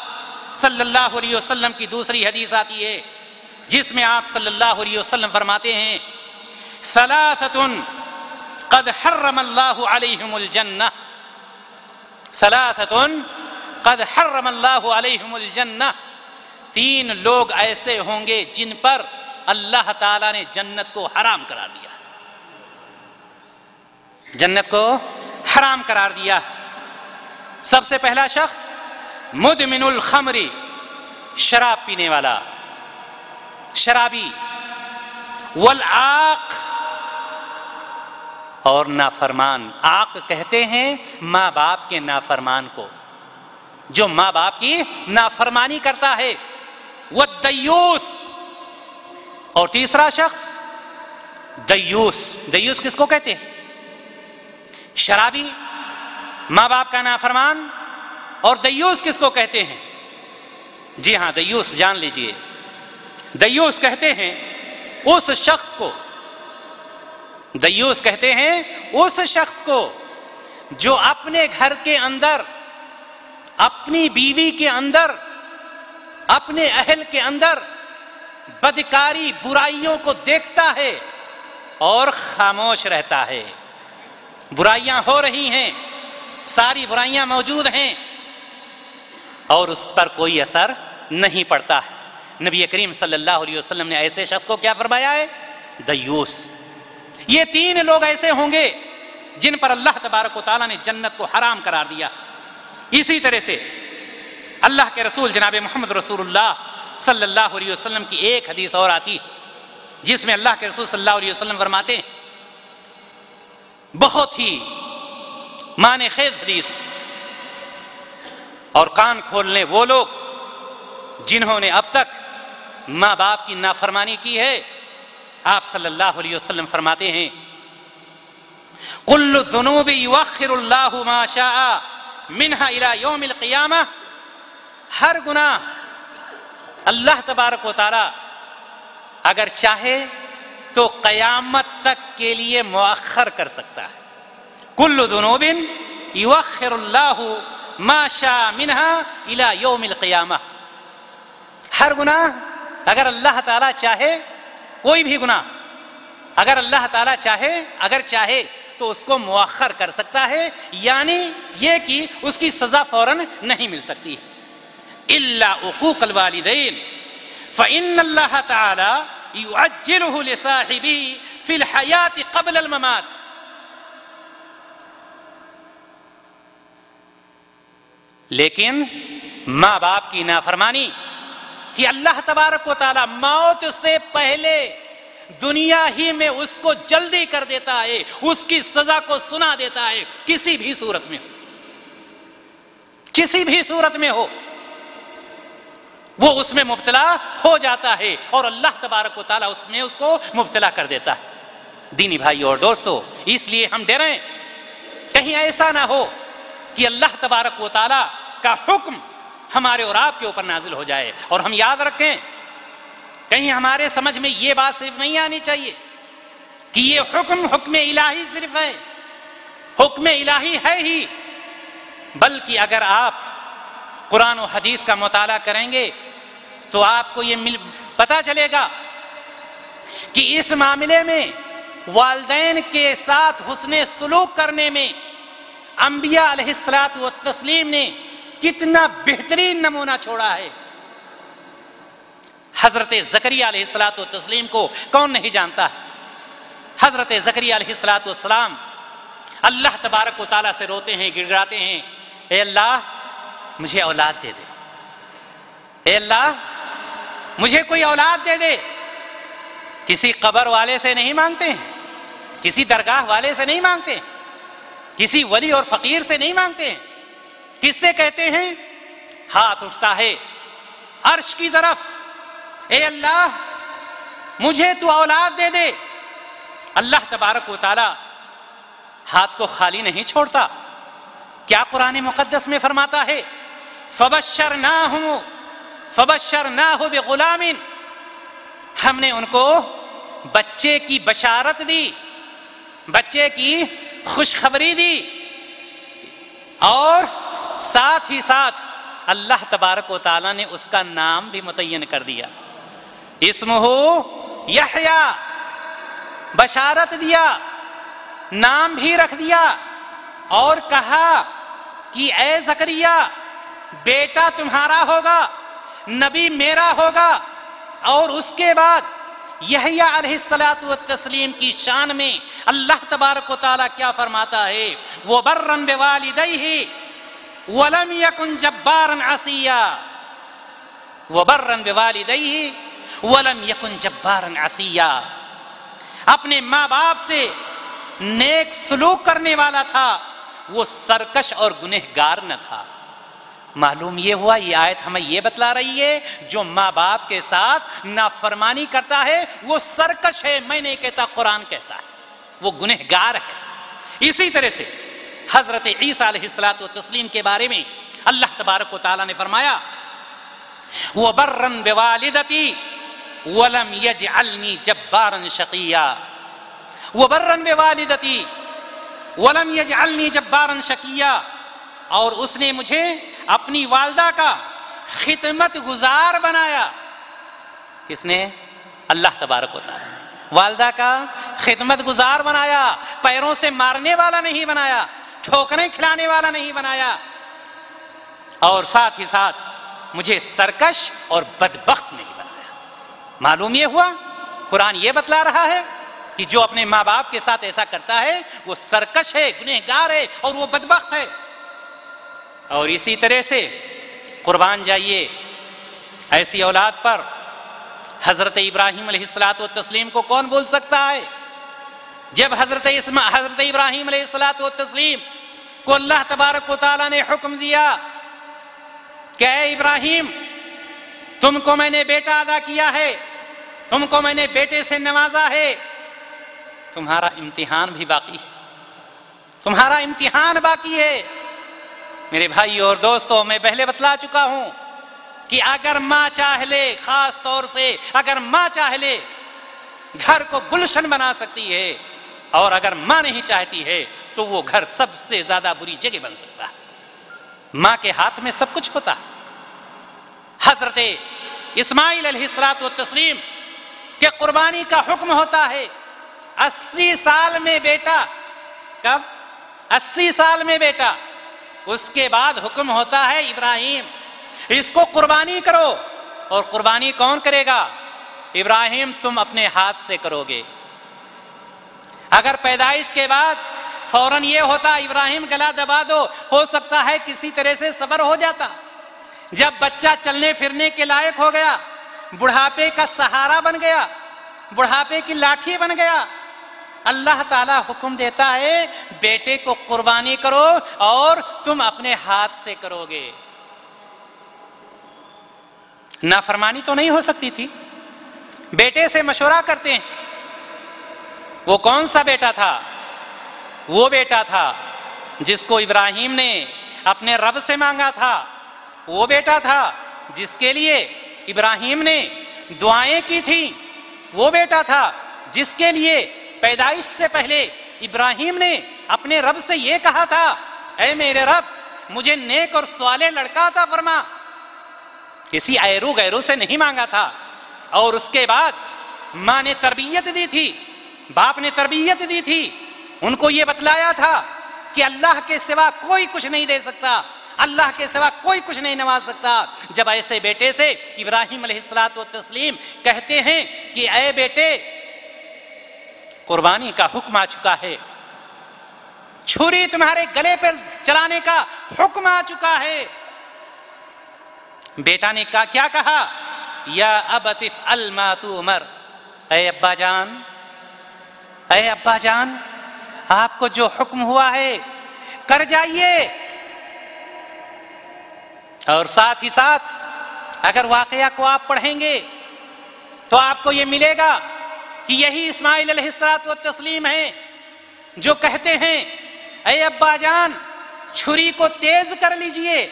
صلی اللہ علیہ وسلم کی دوسری حدیث آتی ہے جس میں آپ صلی اللہ علیہ وسلم فرماتے ہیں، ثلاثۃ قد حرم اللہ علیہم الجنہ، ثلاثۃ قد حرم اللہ علیہم الجنہ، تین لوگ ایسے ہوں گے جن پر اللہ تعالیٰ نے جنت کو حرام قرار دیا، جنت کو حرام قرار دیا۔ سب سے پہلا شخص مدمن الخمر، شراب پینے والا، شرابی، والعاق، اور نافرمان۔ عاق کہتے ہیں ماں باپ کے نافرمان کو، جو ماں باپ کی نافرمانی کرتا ہے، والدیوث، اور تیسرا شخص دیوث۔ دیوث کس کو کہتے ہیں؟ شرابی، ماں باپ کا نافرمان، اور دیوث کس کو کہتے ہیں؟ جی ہاں، دیوث جان لیجئے، دیوث کہتے ہیں اس شخص کو، دیوث کہتے ہیں اس شخص کو جو اپنے گھر کے اندر، اپنی بیوی کے اندر، اپنے اہل کے اندر بدکاری، برائیوں کو دیکھتا ہے اور خاموش رہتا ہے۔ برائیاں ہو رہی ہیں، ساری برائیاں موجود ہیں اور اس پر کوئی اثر نہیں پڑتا ہے۔ نبی کریم صلی اللہ علیہ وسلم نے ایسے شخص کو کیا فرمایا ہے؟ دیوث۔ یہ تین لوگ ایسے ہوں گے جن پر اللہ تبارک و تعالیٰ نے جنت کو حرام قرار دیا۔ اسی طرح سے اللہ کے رسول جناب محمد رسول اللہ صلی اللہ علیہ وسلم کی ایک حدیث اور آتی جس میں اللہ کے رسول صلی اللہ علیہ وسلم فرماتے ہیں، بہت ہی معنی خیز حدیث، اور کان کھول لیں وہ لوگ جنہوں نے اب تک ماں باپ کی نافرمانی کی ہے۔ آپ صلی اللہ علیہ وسلم فرماتے ہیں، کل الذنوب یؤخر اللہ ما شاء منہا الی یوم القیامہ، ہر گناہ اللہ تبارک و تعالی اگر چاہے تو قیامت تک کے لیے مؤخر کر سکتا ہے۔ کل ذنوب یؤخر اللہ ما شاء منہا الی یوم القیامہ، ہر گناہ اگر اللہ تعالیٰ چاہے، کوئی بھی گناہ اگر اللہ تعالیٰ چاہے تو اس کو مؤخر کر سکتا ہے، یعنی یہ کہ اس کی سزا فوراً نہیں مل سکتی ہے۔ الا عقوق الوالدین فإن اللہ تعالیٰ یعجلہ لصاحبہ فی الحیات قبل الممات۔ لیکن ماں باپ کی نافرمانی کہ اللہ تبارک و تعالیٰ موت سے پہلے دنیا ہی میں اس کو جلدی کر دیتا ہے، اس کی سزا کو سنا دیتا ہے، کسی بھی صورت میں ہو، کسی بھی صورت میں ہو وہ اس میں مبتلا ہو جاتا ہے اور اللہ تبارک و تعالیٰ اس میں اس کو مبتلا کر دیتا ہے۔ دینی بھائی اور دوستو، اس لیے ہم ڈریں کہیں ایسا نہ ہو کہ اللہ تبارک و تعالیٰ کا حکم ہمارے اور آپ کے اوپر نازل ہو جائے، اور ہم یاد رکھیں کہیں ہمارے سمجھ میں یہ بات صرف نہیں آنی چاہیے کہ یہ حکم الہی صرف ہے، حکم الہی ہے ہی، بلکہ اگر آپ قرآن و حدیث کا مطالعہ کریں گے تو آپ کو یہ پتہ چلے گا کہ اس معاملے میں والدین کے ساتھ حسن سلوک کرنے میں انبیاء علیہ الصلوۃ والتسلیم نے کتنا بہترین نمونہ چھوڑا ہے۔ حضرت زکریہ علیہ الصلوۃ والتسلیم کو کون نہیں جانتا ہے؟ حضرت زکریہ علیہ الصلوۃ والسلام اللہ تبارک و تعالیٰ سے روتے ہیں، گڑ گڑاتے ہیں، اے اللہ مجھے اولاد دے دے، اے اللہ مجھے کوئی اولاد دے دے۔ کسی قبر والے سے نہیں مانگتے ہیں، کسی درگاہ والے سے نہیں مانگتے ہیں، کسی ولی اور فقیر سے نہیں مانگتے ہیں، کس سے کہتے ہیں؟ ہاتھ اٹھتا ہے عرش کی طرف، اے اللہ مجھے تو اولاد دے دے۔ اللہ تبارک و تعالی ہاتھ کو خالی نہیں چھوڑتا، کیا قرآن مقدس میں فرماتا ہے؟ فبشرناہ بغلام، ہم نے ان کو بچے کی بشارت دی، بچے کی خوشخبری دی، اور ساتھ ہی ساتھ اللہ تبارک و تعالیٰ نے اس کا نام بھی متعین کر دیا، اسمہ یحییٰ، بشارت دیا، نام بھی رکھ دیا، اور کہا کہ اے زکریا بیٹا تمہارا ہوگا، نبی میرا ہوگا۔ اور اس کے بعد یحییٰ علیہ الصلوۃ والتسلیم کی شان میں اللہ تبارک و تعالیٰ کیا فرماتا ہے؟ وَبَرًّا بِوَالِدَيْهِ وَلَمْ يَكُنْ جَبَّارًا عَصِيًّا، وَبَرًّا بِوَالِدَيْهِ وَلَمْ يَكُنْ جَبَّارًا عَصِيًّا، اپنے ماں باپ سے نیک سلوک کرنے والا تھا، وہ سرکش اور گنہگار نہ تھا۔ معلوم یہ ہوا یہ آیت ہمیں یہ بتلا رہی ہے جو ماں باپ کے ساتھ نافرمانی کرتا ہے وہ سرکش ہے، میں نہیں کہتا، قرآن کہتا ہے، وہ گنہگار ہے۔ اسی طرح سے حضرت عیسیٰ علیہ الصلوۃ والتسلیم کے بارے میں اللہ تبارک و تعالیٰ نے فرمایا وَبَرًّا بِوَالِدَتِي وَلَمْ يَجْعَلْنِي جَبَّارًا شَقِيًّا، وَبَرًّا بِوَالِدَتِي وَلَمْ يَجْعَلْنِي جَبَّارًا شَقِيًّا، اور اس نے مجھے اپنی والدہ کا خدمت گزار بنایا۔ کس نے؟ اللہ تبارک و تعالیٰ نے والدہ کا خدمت گزار بنایا، پیروں سے مارنے والا نہیں بنایا، ٹھوکریں کھلانے والا نہیں بنایا، اور ساتھ ہی ساتھ مجھے سرکش اور بدبخت نہیں بنایا۔ معلوم یہ ہوا قرآن یہ بتلا رہا ہے کہ جو اپنے ماں باپ کے ساتھ ایسا کرتا ہے وہ سرکش ہے، گنہگار ہے، اور وہ بدبخت ہے۔ اور اسی طرح سے قربان جائیے ایسی اولاد پر۔ حضرت ابراہیم علیہ الصلوۃ والتسلیم کو کون بول سکتا ہے؟ جب حضرت ابراہیم علیہ الصلوۃ والتسلیم کو اللہ تبارک و تعالیٰ نے حکم دیا کہ اے ابراہیم تم کو میں نے بیٹا عطا کیا ہے، تم کو میں نے بیٹے سے نوازا ہے، تمہارا امتحان بھی باقی ہے، تمہارا امتحان باقی ہے۔ میرے بھائی اور دوستوں، میں پہلے بتلا چکا ہوں کہ اگر ماں چاہ لے، خاص طور سے اگر ماں چاہ لے، گھر کو گلشن بنا سکتی ہے، اور اگر ماں نہیں چاہتی ہے تو وہ گھر سب سے زیادہ بری جگہ بن سکتا ہے۔ ماں کے ہاتھ میں سب کچھ ہوتا۔ حضرت اسماعیل علیہ السلام کہ قربانی کا حکم ہوتا ہے 80 سال میں بیٹا، کب؟ 80 سال میں بیٹا، اس کے بعد حکم ہوتا ہے ابراہیم اس کو قربانی کرو، اور قربانی کون کرے گا؟ ابراہیم تم اپنے ہاتھ سے کرو گے۔ اگر پیدائش کے بعد فوراً یہ ہوتا ابراہیم گلا دبا دو، ہو سکتا ہے کسی طرح سے صبر ہو جاتا۔ جب بچہ چلنے پھرنے کے لائق ہو گیا، بڑھاپے کا سہارا بن گیا، بڑھاپے کی لاٹھی بن گیا، اللہ تعالیٰ حکم دیتا ہے بیٹے کو قربانی کرو اور تم اپنے ہاتھ سے کرو گے۔ نافرمانی تو نہیں ہو سکتی تھی؟ بیٹے سے مشورہ کرتے ہیں۔ وہ کون سا بیٹا تھا؟ وہ بیٹا تھا جس کو ابراہیم نے اپنے رب سے مانگا تھا، وہ بیٹا تھا جس کے لیے ابراہیم نے دعائیں کی تھیں، وہ بیٹا تھا جس کے لیے پیدائش سے پہلے ابراہیم نے اپنے رب سے یہ کہا تھا، اے میرے رب مجھے نیک اور صالح لڑکا عطا فرما۔ کسی ایرو غیرو سے نہیں مانگا تھا۔ اور اس کے بعد ماں نے تربیت دی تھی، باپ نے تربیت دی تھی، ان کو یہ بتلایا تھا کہ اللہ کے سوا کوئی کچھ نہیں دے سکتا، اللہ کے سوا کوئی کچھ نہیں نواز سکتا۔ جب ایسے بیٹے سے ابراہیم علیہ السلام کہتے ہیں کہ اے بیٹے قربانی کا حکم آ چکا ہے، چھری تمہارے گلے پر چلانے کا حکم آ چکا ہے، بیٹا نے کیا کہا؟ یا ابت افعل ما تؤمر، اے ابا جان، اے ابا جان آپ کو جو حکم ہوا ہے کر جائیے۔ اور ساتھ ہی ساتھ اگر واقعہ کو آپ پڑھیں گے تو آپ کو یہ ملے گا کہ یہی اسماعیل علیہ السلام ہیں جو کہتے ہیں اے ابا جان چھری کو تیز کر لیجئے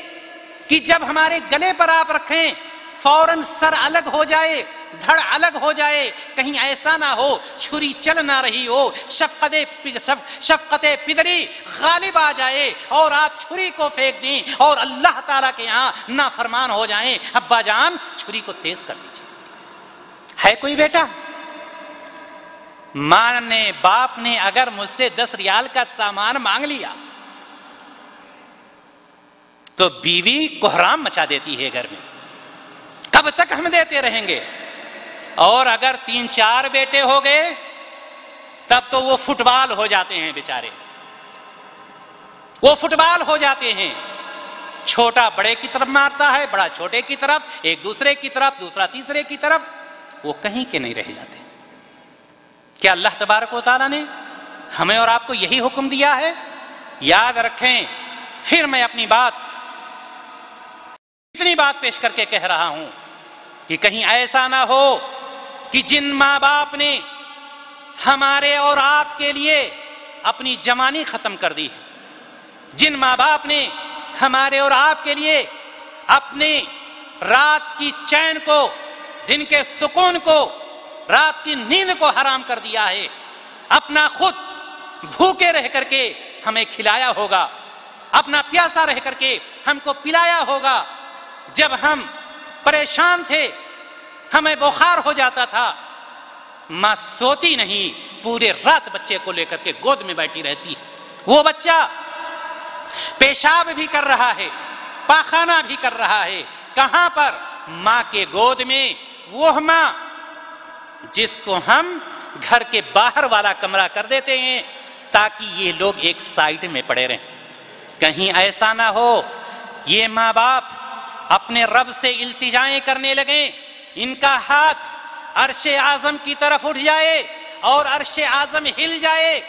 کہ جب ہمارے گلے پر آپ رکھیں فوراً سر الگ ہو جائے، دھڑ الگ ہو جائے، کہیں ایسا نہ ہو چھری چل نہ رہی ہو، شفقت پدری غالب آ جائے اور آپ چھری کو پھینک دیں اور اللہ تعالیٰ کے یہاں نافرمان ہو جائیں۔ ابا جان چھری کو تیز کر لیجئے۔ ہے کوئی بیٹا؟ ماں نے، باپ نے اگر مجھ سے 10 ریال کا سامان مانگ لیا تو بیوی کوہرام مچا دیتی ہے گھر میں، کب تک ہم دیتے رہیں گے؟ اور اگر 3-4 بیٹے ہو گئے تب تو وہ فٹ بال ہو جاتے ہیں بیچارے، وہ فٹ بال ہو جاتے ہیں، چھوٹا بڑے کی طرف مارتا ہے، بڑا چھوٹے کی طرف، ایک دوسرے کی طرف، دوسرا تیسرے کی طرف، وہ کہیں کے نہیں رہ جاتے۔ کیا اللہ تبارک و تعالیٰ نے ہمیں اور آپ کو یہی حکم دیا ہے؟ یاد رکھیں، پھر میں اپنی اتنی بات پیش کر کے کہہ رہا ہوں کہ کہیں ایسا نہ ہو کہ جن ماں باپ نے ہمارے اور آپ کے لیے اپنی جوانی ختم کر دی ہے، جن ماں باپ نے ہمارے اور آپ کے لیے اپنی رات کی چین کو، دن کے سکون کو، رات کی نیند کو حرام کر دیا ہے، اپنا خود بھوکے رہ کر کے ہمیں کھلایا ہوگا، اپنا پیاسا رہ کر کے ہم کو پلایا ہوگا، جب ہم پریشان تھے ہمیں بخار ہو جاتا تھا، ماں سوتی نہیں، پورے رات بچے کو لے کر کے گود میں بیٹھی رہتی ہے، وہ بچہ پیشاب بھی کر رہا ہے، پاخانہ بھی کر رہا ہے، کہاں پر؟ ماں کے گود میں۔ وہ ماں جس کو ہم گھر کے باہر والا کمرہ کر دیتے ہیں تاکہ یہ لوگ ایک سائیڈ میں پڑے رہیں، کہیں ایسا نہ ہو یہ ماں باپ اپنے رب سے التجائیں کرنے لگیں، ان کا ہاتھ عرش اعظم کی طرف اٹھ جائے اور عرش اعظم ہل جائے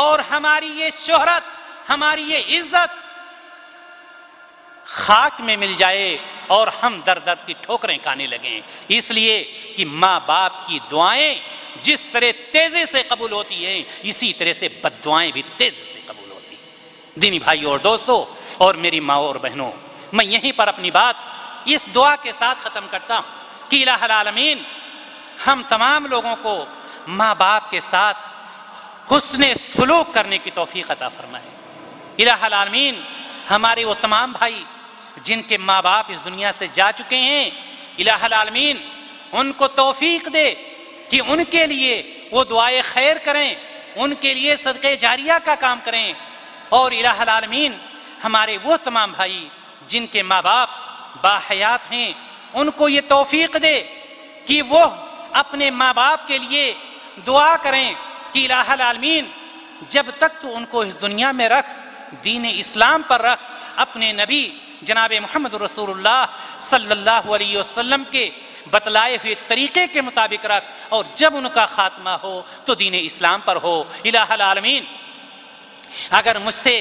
اور ہماری یہ شہرت، ہماری یہ عزت خاک میں مل جائے اور ہم در در کی ٹھوکریں کھانے لگیں۔ اس لیے کہ ماں باپ کی دعائیں جس طرح تیزی سے قبول ہوتی ہیں اسی طرح سے بد دعائیں بھی تیزی سے قبول ہوتی ہیں۔ دینی بھائی اور دوستو، اور میری ماں اور بہنوں، میں یہیں پر اپنی بات اس دعا کے ساتھ ختم کرتا ہوں کہ الہ العالمین ہم تمام لوگوں کو ماں باپ کے ساتھ حسن سلوک کرنے کی توفیق عطا فرمائے۔ الہ العالمین ہمارے وہ تمام بھائی جن کے ماں باپ اس دنیا سے جا چکے ہیں، الہ العالمین ان کو توفیق دے کہ ان کے لیے وہ دعائے خیر کریں، ان کے لیے صدقہ جاریہ کا کام کریں، اور الہ العالمین ہمارے وہ تمام بھائی جن کے ماں باپ باحیات ہیں ان کو یہ توفیق دے کہ وہ اپنے ماں باپ کے لیے دعا کریں کہ الہ العالمین جب تک تو ان کو اس دنیا میں رکھ، دین اسلام پر رکھ، اپنے نبی جناب محمد رسول اللہ صلی اللہ علیہ وسلم کے بتلائے ہوئے طریقے کے مطابق رکھ، اور جب ان کا خاتمہ ہو تو دین اسلام پر ہو۔ الہ العالمین اگر مجھ سے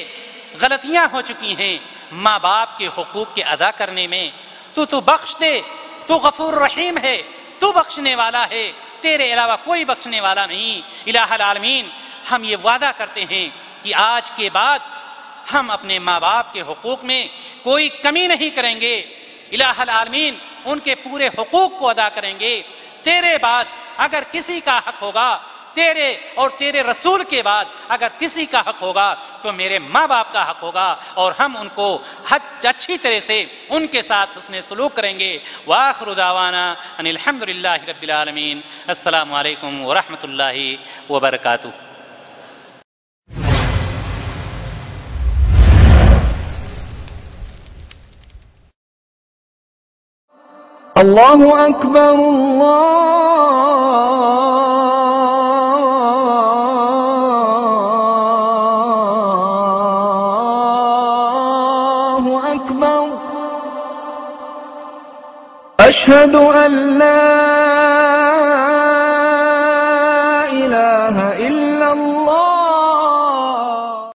غلطیاں ہو چکی ہیں ماں باپ کے حقوق کے ادا کرنے میں، تو بخش دے، تو غفور رحیم ہے، تو بخشنے والا ہے، تیرے علاوہ کوئی بخشنے والا نہیں۔ الہ العالمین ہم یہ وعدہ کرتے ہیں کہ آج کے بعد ہم اپنے ماں باپ کے حقوق میں کوئی کمی نہیں کریں گے، الہ العالمین ان کے پورے حقوق کو ادا کریں گے۔ تیرے بعد اگر کسی کا حق ہوگا، تیرے اور تیرے رسول کے بعد اگر کسی کا حق ہوگا تو میرے ماں باپ کا حق ہوگا، اور ہم ان کو اچھی طرح سے ان کے ساتھ حسن سلوک کریں گے۔ وآخر دعوانا ان الحمدللہ رب العالمین۔ السلام علیکم ورحمۃ اللہ وبرکاتہ۔ اللہ اکبر اللہ اکبر، اشہد ان لا